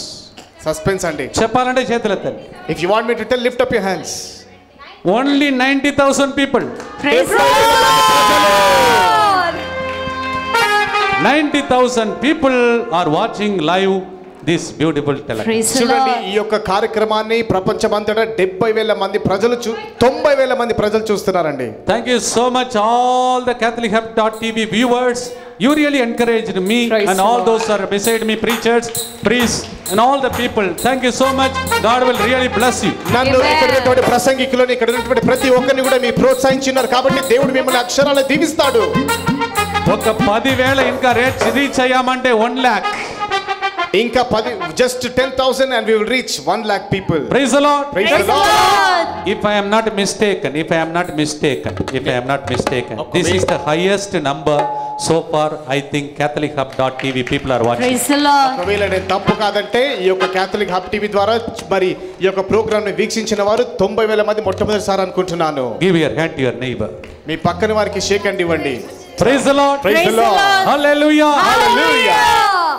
S3: సస్పెన్స్ అండి.
S2: చెప్పాలంటే చేతులు ఎత్తండి.
S3: If you want me to tell, lift up your hands.
S2: Only 90,000 people.
S4: Praise the Lord.
S2: 90,000 people are watching live this beautiful telecast.
S4: Praise the
S3: చూడండి,
S4: Lord.
S3: ఈ యొక్క కార్యక్రమాన్ని ప్రపంచమంతటా 70,000 మంది ప్రజలు 90,000 మంది ప్రజలు చూస్తున్నారండి.
S2: Thank you so much all the CatholicHub.tv viewers. You really encouraged me.
S4: Praise
S2: and
S4: the
S2: all
S4: Lord.
S2: those are beside me, preachers, priests and all the people. Thank you so much. God will really bless you.
S3: నన్ను
S4: Amen.
S3: ఇక్కడ ఉన్నటువంటి ప్రసంగికులను ఇక్కడ ఉన్నటువంటి ప్రతి ఒక్కరిని కూడా మీరు ప్రోత్సహించున్నారు కాబట్టి దేవుడు మిమ్మల్ని అక్షరాలు దీవిస్తాడు.
S2: ఒక 10,000 ఇంకా రీచ్ అయ్యామంటే 1 lakh.
S3: ఇంకా 10 just 10,000 and we will reach 1 lakh people.
S2: Praise the Lord.
S3: Praise the Lord.
S2: If I am not mistaken, this is the highest number so far. I think CatholicHub.tv people are watching.
S4: Praise the Lord.
S3: ఒకవేళ నేను తప్పు కాదంటే ఈ యొక్క Catholic hub TV ద్వారా మరి ఈ యొక్క ప్రోగ్రామ్ ని వీక్షించిన వారు 90,000 మంది మొట్టమొదటిసారి అనుకుంటున్నాను.
S2: Give your hand to your neighbor.
S3: మీ పక్కన వారికి షేక్ హ్యాండ్ ఇవ్వండి.
S2: Praise the Lord.
S3: Praise the Lord.
S2: Hallelujah.
S3: Hallelujah.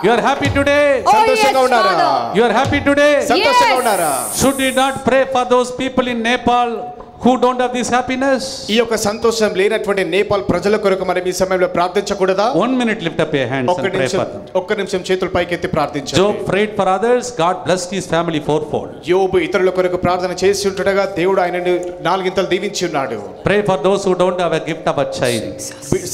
S2: You are happy today.
S3: సంతోషంగా ఉన్నారా?
S2: You are happy today.
S3: సంతోషంగా ఉన్నారా?
S2: Should we not pray for those people in Nepal who don't have this happiness?
S3: ఈ యొక్క సంతోషం లేనటువంటి నేపాల్ ప్రజల కొరకు మనం ఈ సమయంలో ప్రార్థించకూడదా?
S2: 1 minute, lift up your hands and pray for them.
S3: ఒక్క నిమిషం చేతులు పైకెత్తి ప్రార్థించండి.
S2: Job prayed for others, God blessed his family fourfold.
S3: యోబు ఇతరుల కొరకు ప్రార్థన చేసి ఉంటగా దేవుడు ఆయనను నాలుగింతలు దీవించి ఉన్నాడు.
S2: Pray for those who don't have a gift of a child.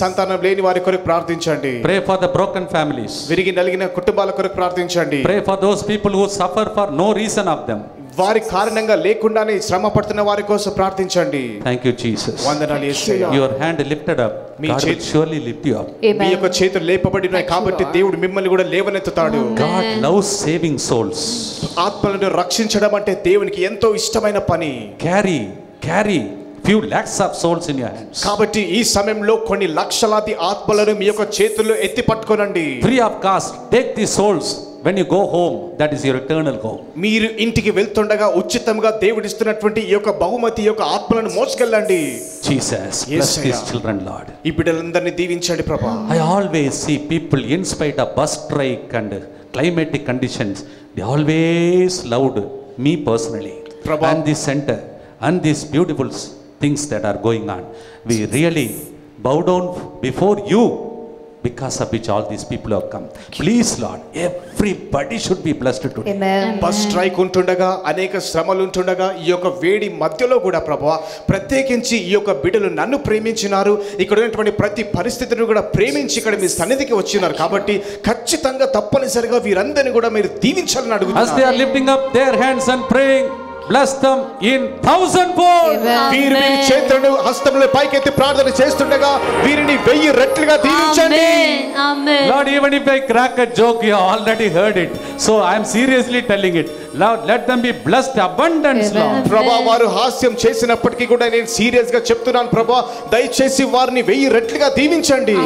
S3: సంతానం లేని వారి కొరకు ప్రార్థించండి.
S2: Pray for the broken families.
S3: విరిగి నలిగిన కుటుంబాల కొరకు ప్రార్థించండి.
S2: Pray for those people who suffer for no reason of them.
S3: వారి కారణంగా లేకుండానే శ్రమ పడుతున్న వారి కోసం ప్రార్థించండి.
S2: Thank you, Jesus.
S3: వందనాలు యేసయ్యా.
S2: Your hand lifted up, God will surely lift you up.
S3: మీ యొక్క చేతులు లేపబడి ఉన్నాయి కాబట్టి దేవుడు మిమ్మల్ని కూడా లేవనెత్తుతాడు.
S2: God loves saving souls.
S3: ఆత్మలను రక్షించడం అంటే దేవునికి ఎంతో ఇష్టమైన పని.
S2: Carry few lakhs of souls in your hands.
S3: కాబట్టి ఈ సమయంలో కొన్ని లక్షలాది ఆత్మలను మీ యొక్క చేతుల్లో ఎత్తి పట్టుకోనండి.
S2: Free of cost, take these souls. When you go home, that is your eternal home.
S3: మీరు ఇంటికి వెళ్తుండగా ఉచితంగా దేవుడు ఇస్తున్నటువంటి ఈ యొక్క బహుమతి యొక్క ఆత్మలను మోసుకెళ్ళండి.
S2: Jesus, bless these children, Lord.
S3: ఈ బిడ్డలందరినీ దీవించండి ప్రభా.
S2: I always see people in spite of bus strike and climatic conditions, they always loved me personally.
S3: Prabha.
S2: And this center and these beautiful things that are going on. We really bow down before you, because of which all these people have come. Please, Lord, everybody should be blessed today.
S4: Amen.
S3: Bus strike ఉంటుండగా అనేక శ్రమలు ఉంటుండగా ఈ యొక్క వేడి మధ్యలో కూడా ప్రభువా ప్రత్యేకించి ఈ యొక్క బిడ్డలు నన్ను ప్రేమించినారు. ఇక్కడ ఉన్నటువంటి ప్రతి పరిస్థితిని కూడా ప్రేమించి ఇక్కడ మీ సన్నిధికి వచ్చినారు కాబట్టి ఖచ్చితంగా తప్పనిసరిగా వీరందరిని కూడా మీరు దీవించాలని
S2: As they
S3: అడుగుతున్నారు.
S2: are lifting up their hands and praying, bless them in 1,000-fold.
S3: వీరు వీరి చేతులను హస్తముల పైకెత్తి ప్రార్థన చేస్తుండగా వీరిని 1000 రెట్లుగా దీవించండి.
S1: Amen.
S2: Lord, even if I crack a joke, you already heard it. So I am seriously telling it. Lord, let them be blessed abundance, Lord.
S3: ప్రభా వారు హాస్యం చేసినప్పటికీ కూడా నేను సీరియస్ గా చెప్తున్నాను ప్రభా దయచేసి వారిని 1000 రెట్లుగా దీవించండి.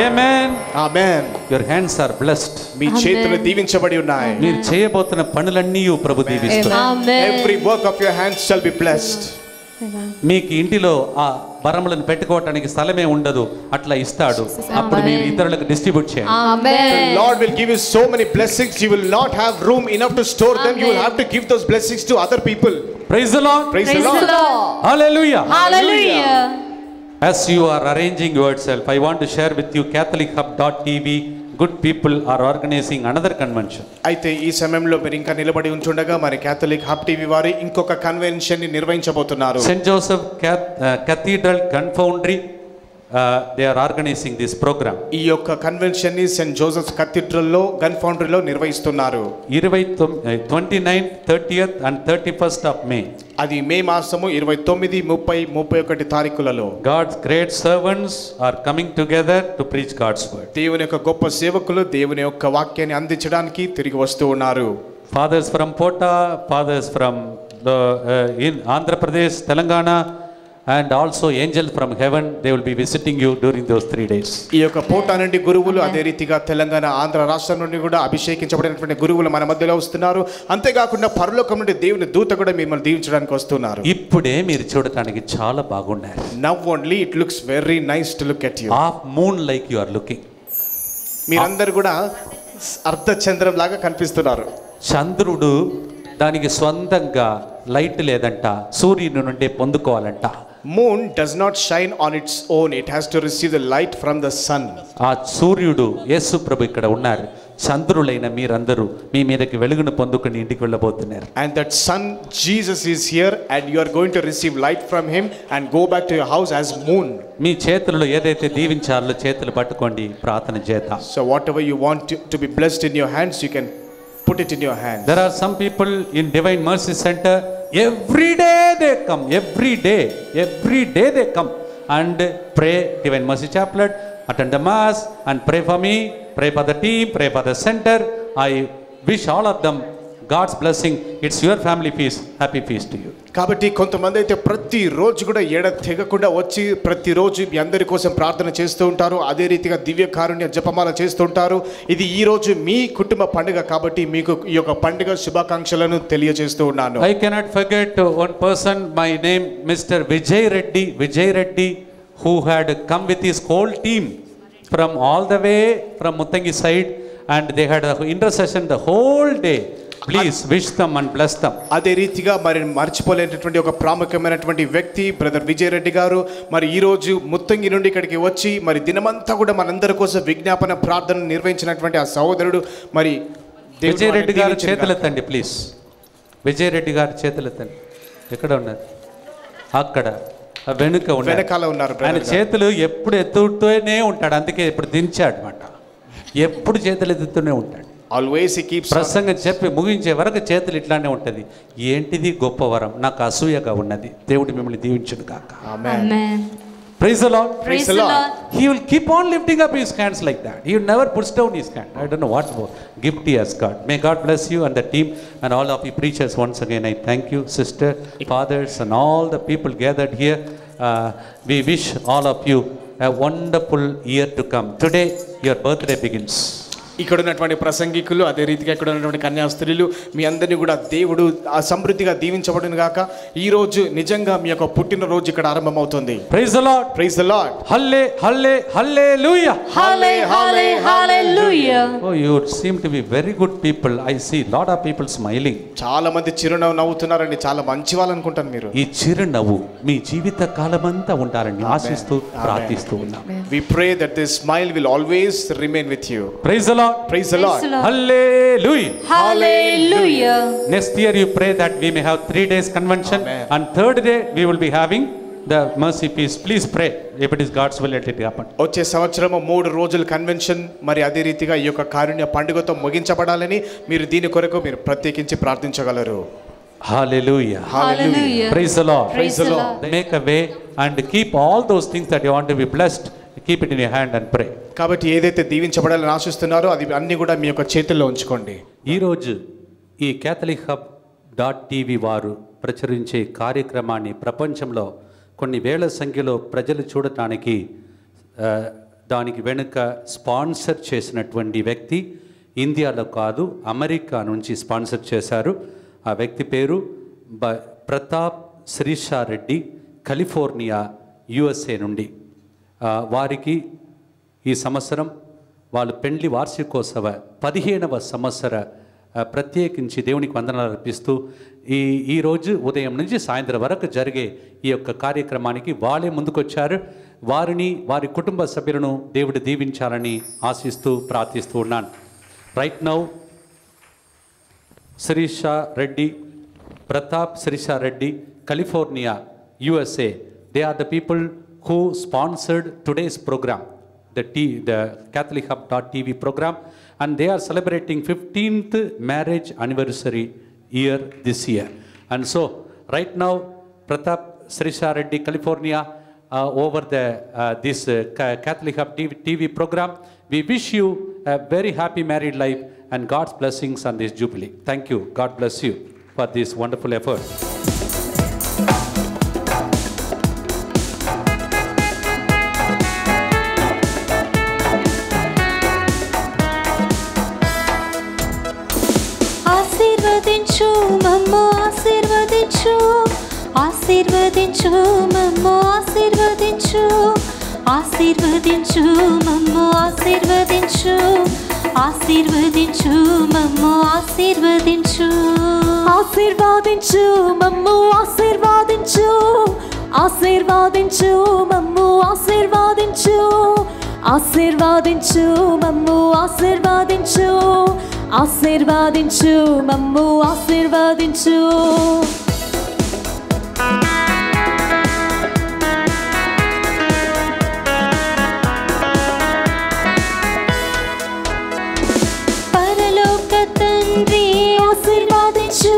S2: Amen.
S3: Amen.
S2: Your hands are blessed.
S3: మీ చేతులు దీవించబడి ఉన్నాయి.
S2: మీరు చేయబోతున్న పనులన్నీ ప్రభు దీవిస్తారు.
S3: Every work of your hands shall be blessed.
S2: మీకు ఇంటిలో ఆ వరములను పెట్టుకోవడానికి స్థలమే ఉండదు, అట్లా ఇస్తాడు. అప్పుడు మీరు ఇతరులకు డిస్ట్రిబ్యూట్ చేయండి.
S3: The Lord will give you so many blessings, you will not have room enough to store them. You will have to give those blessings to other people.
S2: Praise the Lord.
S3: Praise the Lord.
S2: Hallelujah.
S1: Hallelujah.
S2: As you are arranging yourself, I want to share with you CatholicHub.tv. Good people are organizing another convention.
S3: అయితే ఈ సమయంలో మీరు ఇంకా నిలబడి ఉంటుండగా మరి Catholic hub TV వారు ఇంకొక కన్వెన్షన్ ని నిర్వహించబోతున్నారు.
S2: St. Joseph Cathedral Gun Foundry, they are organizing this program.
S3: ఈ యొక్క కన్వెన్షన్ ని సెయింట్ జోసెఫ్ కథీడ్రల్ లో గన్ ఫౌండరీలో నిర్వహిస్తున్నారు.
S2: 29th, 30th and 31st of May.
S3: అది మే మాసము 29, 30, 31 తారీఖులలో
S2: God's great servants are coming together to preach God's word.
S3: దేవుని యొక్క గొప్ప సేవకులు దేవుని యొక్క వాక్యాన్ని అందించడానికి తిరిగి వస్తూ ఉన్నారు.
S2: Fathers from Pota, fathers from in Andhra Pradesh, Telangana, and also angels from heaven, they will be visiting you during those 3 days.
S3: ఈ యొక్క పోటా నుండి గురువులు అదే రీతిగా తెలంగాణ ఆంధ్ర రాష్ట్రం నుండి కూడా అభిషేకించబడినటువంటి గురువులు మన మధ్యలో వస్తున్నారు. అంతేకాకుండా పరలోకం నుండి దేవుని దూత కూడా మిమ్మల్ని దీవించడానికి వస్తున్నారు.
S2: ఇప్పుడే మీరు చూడటానికి చాలా బాగున్నారు.
S3: Now only it looks very nice to look at you.
S2: Half moon like you are looking.
S3: మీరందరూ కూడా అర్ధ చంద్రం లాగా కనిపిస్తున్నారు.
S2: చంద్రుడు దానికి స్వంతంగా లైట్ లేదంట, సూర్యుని నుండి పొందుకోవాలంట.
S3: Moon does not shine on its own, it has to receive the light from the sun.
S2: ఆ సూర్యుడు యేసు ప్రభు ఇక్కడ ఉన్నారు. చంద్రులైన మీరందరూ మీ మీదకి వెలుగును పొందుకొని ఇంటికి వెళ్ళబోతున్నారు.
S3: And that sun Jesus is here and you are going to receive light from him and go back to your house as moon.
S2: మీ చేతుల్లో ఏదైతే దీవించాలో చేతులు పట్టుకోండి, ప్రార్థన చేద్దాం.
S3: So whatever you want to be blessed in your hands, you can put it in your hands.
S2: There are some people in Divine Mercy Center, every day they come, every day they come and pray Divine Mercy Chaplet, attend the mass and pray for me, pray for the team, pray for the center. I wish all of them God's blessing. It's your family feast. Happy feast to you.
S3: కాబట్టి కొంతమంది అయితే ప్రతిరోజు కూడా తెగకుండా వచ్చి ప్రతిరోజు మీ అందరి కోసం ప్రార్థన చేస్తూ ఉంటారు. అదే రీతిగా దివ్య కారుణ్య జపమాల చేస్తూ ఉంటారు. ఇది ఈ రోజు మీ కుటుంబ పండుగ కాబట్టి మీకు ఈ యొక్క పండుగ శుభాకాంక్షలను తెలియజేస్తూ ఉన్నాను.
S2: I cannot forget one person, my name Mr. Vijay Reddy, who had come with his whole team from all the way from Muttangi side, and they had an intercession the whole day. Please wish them and bless them.
S3: అదే రీతిగా మరి మర్చిపోలేనటువంటి ఒక ప్రాముఖ్యమైనటువంటి వ్యక్తి brother Vijay Reddy గారు మరి ఈ రోజు ముత్తంగి నుండి ఇక్కడికి వచ్చి మరి దినమంతా కూడా మనందరి కోసం విజ్ఞాపన ప్రార్థన నిర్వహించినటువంటి ఆ సహోదరుడు మరి
S2: విజయ్ రెడ్డి గారు చేతులెత్తండి ప్లీజ్. విజయ్ రెడ్డి గారు చేతులెత్తండి. ఎక్కడ ఉన్నారు? అక్కడ వెనకాల ఉన్నారు. ఆయన చేతులు ఎప్పుడు ఎత్తుతూనే ఉంటాడు, అందుకే ఇప్పుడు దించాడు అన్నమాట. ఎప్పుడు చేతులు ఎత్తుతూనే ఉంటాడు.
S3: ఆల్వేస్ హి కీప్స్.
S2: ప్రసంగం చెప్పి ముగించే వరకు చేతులు ఇట్లానే ఉంటది. ఏంటిది గొప్ప వరం, నాకు అసూయగా ఉన్నది. దేవుడు మిమ్మల్ని దీవించును గాక.
S4: Amen.
S2: Praise the Lord.
S4: Praise the Lord.
S2: He will keep on lifting up his hands like that. He will never puts down his hand. I don't know what gift he has got. May God bless you and the team and all of you preachers. Once again, I thank you, sister, fathers, and all the people gathered here. We wish all of you a wonderful year to come. Today, your birthday begins.
S3: ఇక్కడ ఉన్నటువంటి ప్రసంగికులు అదే రీతిగా ఇక్కడ ఉన్నటువంటి కన్యాస్త్రీలు మీ అందరినీ కూడా దేవుడు సమృద్ధిగా దీవించబడును గాక. ఈ రోజు నిజంగా మీ యొక్క పుట్టినరోజు ఇక్కడ ఆరంభమవుతుంది.
S2: Praise the Lord.
S3: Praise the Lord.
S2: Hallelujah.
S4: Hallelujah.
S2: Oh, you seem to be very good people. I see lot of people smiling.
S3: చాలా మంది చిరునవ్వు నవ్వుతున్నారండి. చాలా మంచి వాళ్ళు అనుకుంటాను మీరు.
S2: ఈ చిరునవ్వు మీ జీవిత కాలమంతా ఉండాలని ఆశిస్తూ ప్రార్థిస్తూ ఉన్నాం.
S3: We pray that this smile will always remain with you.
S2: Praise the Lord.
S3: Praise the Lord.
S2: Hallelujah.
S4: Hallelujah.
S2: Next year you pray that we may have 3 days convention.
S3: Amen.
S2: And third day we will be having the mercy feast. Please pray. If it is God's will, let it happen.
S3: వచ్చే సంవత్సరము 3 రోజుల convention మరి అదే రీతిగా ఈ యొక్క కారుణ్య పండుగతో ముగించబడాలని మీరు దీని కొరకు మీరు ప్రత్యేకించి ప్రార్థించగలరు.
S2: Hallelujah.
S4: Hallelujah.
S2: Praise the Lord.
S4: Praise the Lord.
S2: Make a way and keep all those things that you want to be blessed. Keep it in your hand and pray.
S3: కాబట్టి ఏదైతే దీవించబడాలని ఆశిస్తున్నారో అది అన్ని కూడా మీ యొక్క చేతుల్లో ఉంచుకోండి.
S2: ఈరోజు ఈ catholichub.tv వారు ప్రచురించే కార్యక్రమాన్ని ప్రపంచంలో కొన్ని వేల సంఖ్యలో ప్రజలు చూడటానికి దానికి వెనుక స్పాన్సర్ చేసినటువంటి వ్యక్తి ఇండియాలో కాదు అమెరికా నుంచి స్పాన్సర్ చేశారు. ఆ వ్యక్తి పేరు ప్రతాప్ శ్రీషా రెడ్డి, కాలిఫోర్నియా, USA నుండి. వారికి ఈ సంవత్సరం వాళ్ళు పెండ్లి వార్షికోత్సవ 15వ సంవత్సర ప్రత్యేకించి దేవునికి వందనాలు అర్పిస్తూ ఈరోజు ఉదయం నుంచి సాయంత్రం వరకు జరిగే ఈ యొక్క కార్యక్రమానికి వాళ్ళే ముందుకొచ్చారు. వారిని వారి కుటుంబ సభ్యులను దేవుడు దీవించాలని ఆశిస్తూ ప్రార్థిస్తూ ఉన్నాను. Right now Sirisha Reddy, Pratap Sirisha Reddy, California, USA. They are the people who sponsored today's program, the CatholicHub.tv program, and they are celebrating 15th marriage anniversary year this year. And so, right now, Pratap Sirisha Reddy, California, over this CatholicHub.tv program, we wish you a very happy married life and God's blessings on this jubilee. Thank you. God bless you for this wonderful effort.
S1: ఆశీర్వదించు మమ్ము ఆశీర్వదించు ఆశీర్వదించు మమ్ము ఆశీర్వదించు ఆశీర్వదించు మమ్ము ఆశీర్వదించు ఆశీర్వదించు మమ్ము ఆశీర్వదించు ఆశీర్వదించు మమ్ము ఆశీర్వదించు ఆశీర్వదించు మమ్ము ఆశీర్వదించు ఆశీర్వదించు మమ్ము ఆశీర్వదించు ఆశీర్వదించు మమ్ము ఆశీర్వదించు పరలోక తండ్రి ఆశీర్వదించు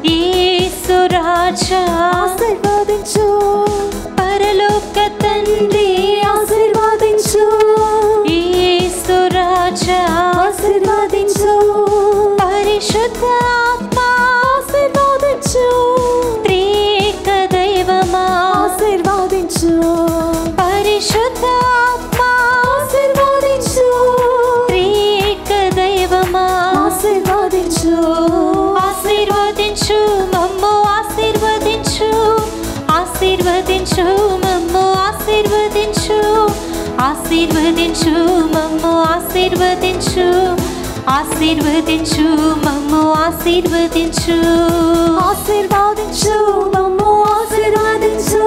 S1: యేసు రాజా ఆశీర్వదించు పరలోక తండ్రి ఆశీర్వదించు మమ్ము ఆశీర్వదించు ఆశీర్వదించు మమ్ము ఆశీర్వదించు ఆశీర్వదించు మమ్ము ఆశీర్వదించు ఆశీర్వదించు మమ్ము ఆశీర్వదించు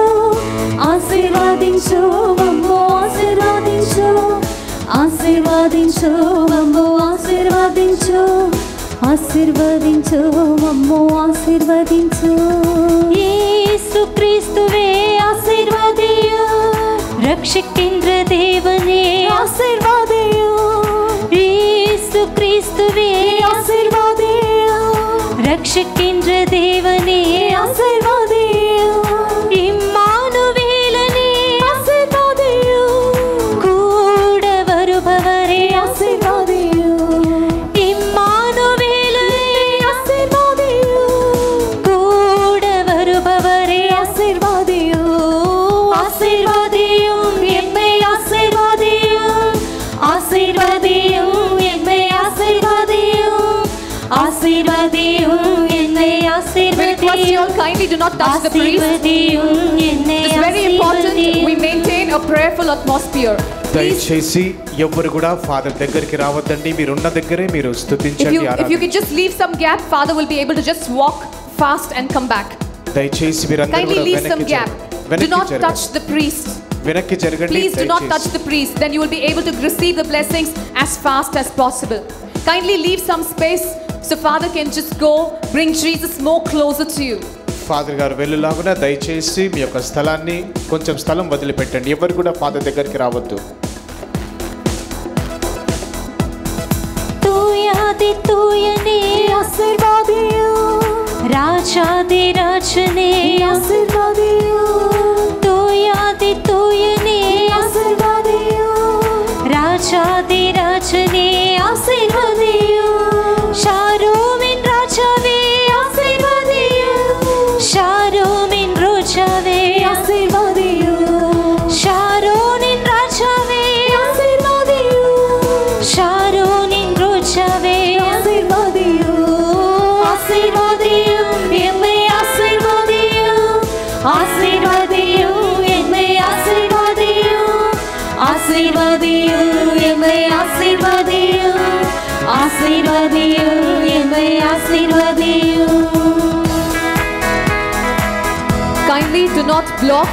S1: ఆశీర్వదించు మమ్ము ఆశీర్వదించు ఆశీర్వదించు మమ్ము ఆశీర్వదించు ఆశీర్వదించు మమ్ము ఆశీర్వదించు యేసుక్రీస్తువే ఆశీర్వదియు రక్షకింద్ర దేవనే ఆశీర్వదియు యేసుక్రీస్తువే ఆశీర్వదియు రక్షకింద్ర దేవనే ఆశీర్వదియు ఇమ్మానువేలనే ఆశీర్వదియు கூட வருபவரே ஆசீர்வதியு இம்மானுவேலனே ஆசீர்வதியு கூட வருபவரே ஆசீர்வதியு ஆசீர்வதியும் என்னை ஆசீர்வதியும் ஆசீர்வதியும் என்னை ஆசீர்வதியும் ஆசீர்வதியும் என்னை ஆசீர்வதியும்
S5: kindly do not touch the priest. It's very important we maintain a prayerful atmosphere.
S3: దయచేసి ఎవరు కూడా ఫాదర్ దగ్గరికి రావద్దండి. మీరు ఉన్న దగ్గరే మీరు స్తుతించండి.
S5: If you can just leave some gap, Father will be able to just walk fast and come back.
S3: దయచేసి మీరందరూ
S5: Kindly
S3: కూడా
S5: leave some gap. Do not touch the priest.
S3: వెనక్కి జరగండి.
S5: Please do not touch the priest. Then you will be able to receive the blessings as fast as possible. Kindly leave some space so Father can just go bring Jesus more closer to you.
S3: Father గారు వెళ్ళులాగున దయచేసి మీ యొక్క స్థలాన్ని కొంచెం స్థలం వదిలిపెట్టండి. ఎవరు కూడా father దగ్గరికి రావద్దు.
S1: తూయాది తూయనే ఆశీర్వాదియు రాజాది రాజనే ఆశీర్వాదియు తూయాది తూయనే ఆశీర్వాదియు రాజాది రాజనే ఆశీర్వాదియు షారోమిన్ రాజావే ఆశీర్వాదియు షారోమిన్ రోజావే ఆశీర్వాదియు షారోనిన్ రాజావే ఆశీర్వాదియు షారోనిన్ రోజావే ఆశీర్వాదియు ఆశీర్వాదియు ఎమ్మె ఆశీర్వాదియు ఆశీర్వాదియు ఎమ్మె ఆశీర్వాదియు ఆశీర్వాదియు ఎమ్మె ఆశీర్వాదియు ఆశీర్వాదియు ఎమ్మె ఆశీర్వాదియు
S5: Kindly do not block.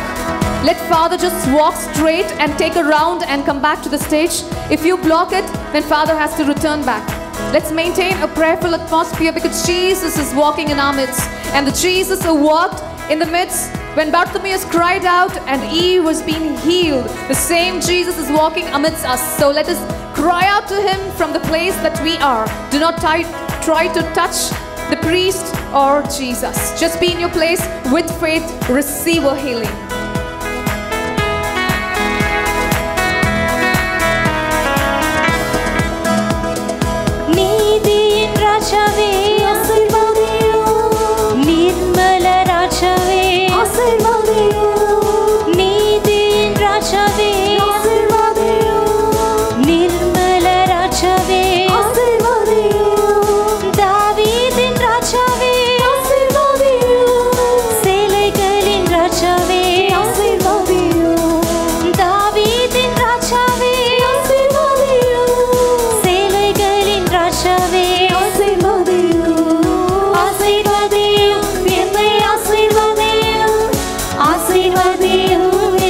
S5: Let Father just walk straight and take a round and come back to the stage. If you block it, then Father has to return back. Let's maintain a prayerful atmosphere because Jesus is walking in our midst. And the Jesus who walked in the midst when Bartimaeus cried out and he was being healed, the same Jesus is walking amidst us. So let us cry out to him from the place that we are. Do not try to touch the priest or Jesus. Just be in your place with faith, receive a healing.
S1: நீதியின் ராஜாவே ஆசீர்வாதியு நிர்மல ராஜாவே ஆசீர்வாதியு நீதியின் ராஜாவே ஆசீர்வாதியு நிர்மல ராஜாவே ஆசீர்வாதியு தாவீதின் ராஜாவே ஆசீர்வாதியு சேலைகளின் ராஜாவே ஆசீர்வாதியு தாவீதின் ராஜாவே ஆசீர்வாதியு சேலைகளின் ராஜாவே ஆசீர்வாதியு ஆசீர்வாதியு என்னை ஆசீர்வாதியு ஆசீர்வாதியு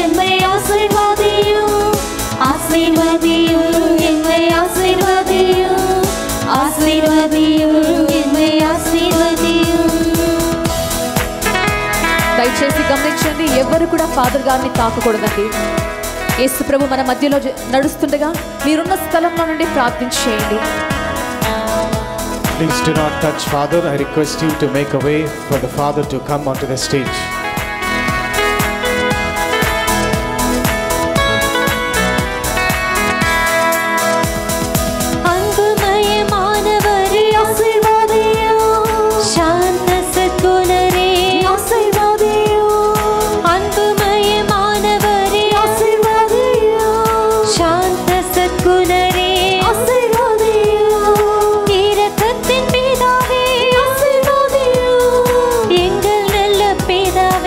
S1: என்னை ஆசீர்வாதியு ஆசீர்வாதியு என்னை ஆசீர்வாதியு ஆசீர்வாதியு என்னை ఆశీర్వదియు
S5: దయచేసి గమనించండి, ఎవరు కూడా ఫాదర్ గారిని తాకకూడదండి. యేసు ప్రభు మన మధ్యలో నడుస్తుండగా మీరున్న స్థలంలో నుండి ప్రార్థించేయండి.
S3: Please do not touch Father. I request you to make a way for the Father to come onto the stage.
S1: அன்புமயமானவரே ஆசீர்வாதியு சாந்த சத்குணரே ஆசீர்வாதியு அன்புமயமானவரே ஆசீர்வாதியு சாந்த சத்குணரே ஆசீர்வாதியு இரக்கத்தின் பிதாவே ஆசீர்வாதியு எங்கள் நல்ல பிதாவே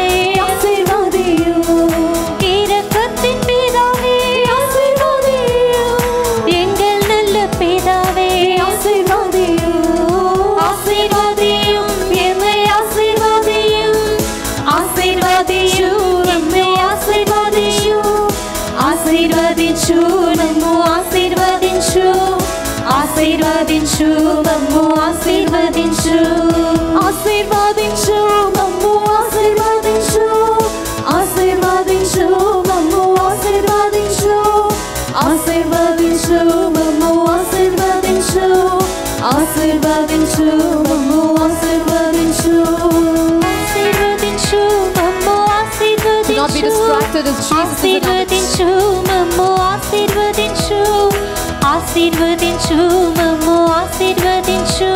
S1: ఆశీర్వదించు నన్ను ఆశీర్వదించు ఆశీర్వదించు మమ్ము ఆశీర్వదించు ఆశీర్వదించు మమ్ము ఆశీర్వదించు ఆశీర్వదించు మమ్ము ఆశీర్వదించు ఆశీర్వదించు మమ్ము ఆశీర్వదించు ఆశీర్వదించు మమ్ము ఆశీర్వదించు ఆశీర్వదించు మమ్ము ఆశీర్వదించు
S5: Do not be distracted as Jesus is
S1: ఆశీర్వదించు మమ్ము ఆశీర్వదించు ఆశీర్వదించు మమ్ము ఆశీర్వదించు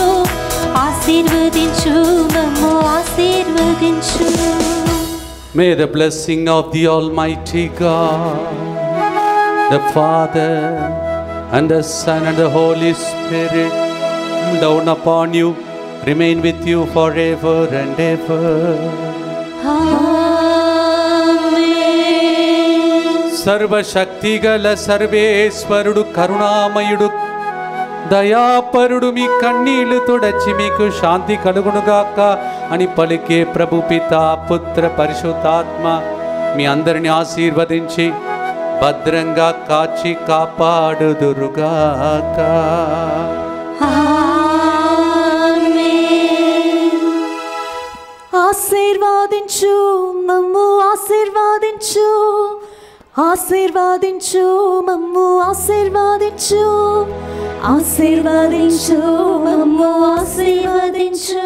S1: ఆశీర్వదించు మమ్ము ఆశీర్వదించు.
S2: May the blessing of the Almighty God, the Father and the Son and the Holy Spirit down upon you, remain with you forever and ever. సర్వశక్తిగల సర్వేశ్వరుడు కరుణామయుడు దయాపరుడు మీ కన్నీళ్లు తొడచి మీకు శాంతి కలుగునుగాక అని పలికే ప్రభు పిత పుత్ర పరిశుద్ధాత్మ మీ అందరిని ఆశీర్వదించి భద్రంగా కాచి కాపాడుదురుగాక.
S1: ఆశీర్వాదించు మమ్ము ఆశీర్వాదించు ఆశీర్వాదించు మమ్ము ఆశీర్వాదించు ఆశీర్వాదించు మమ్ము ఆశీర్వాదించు.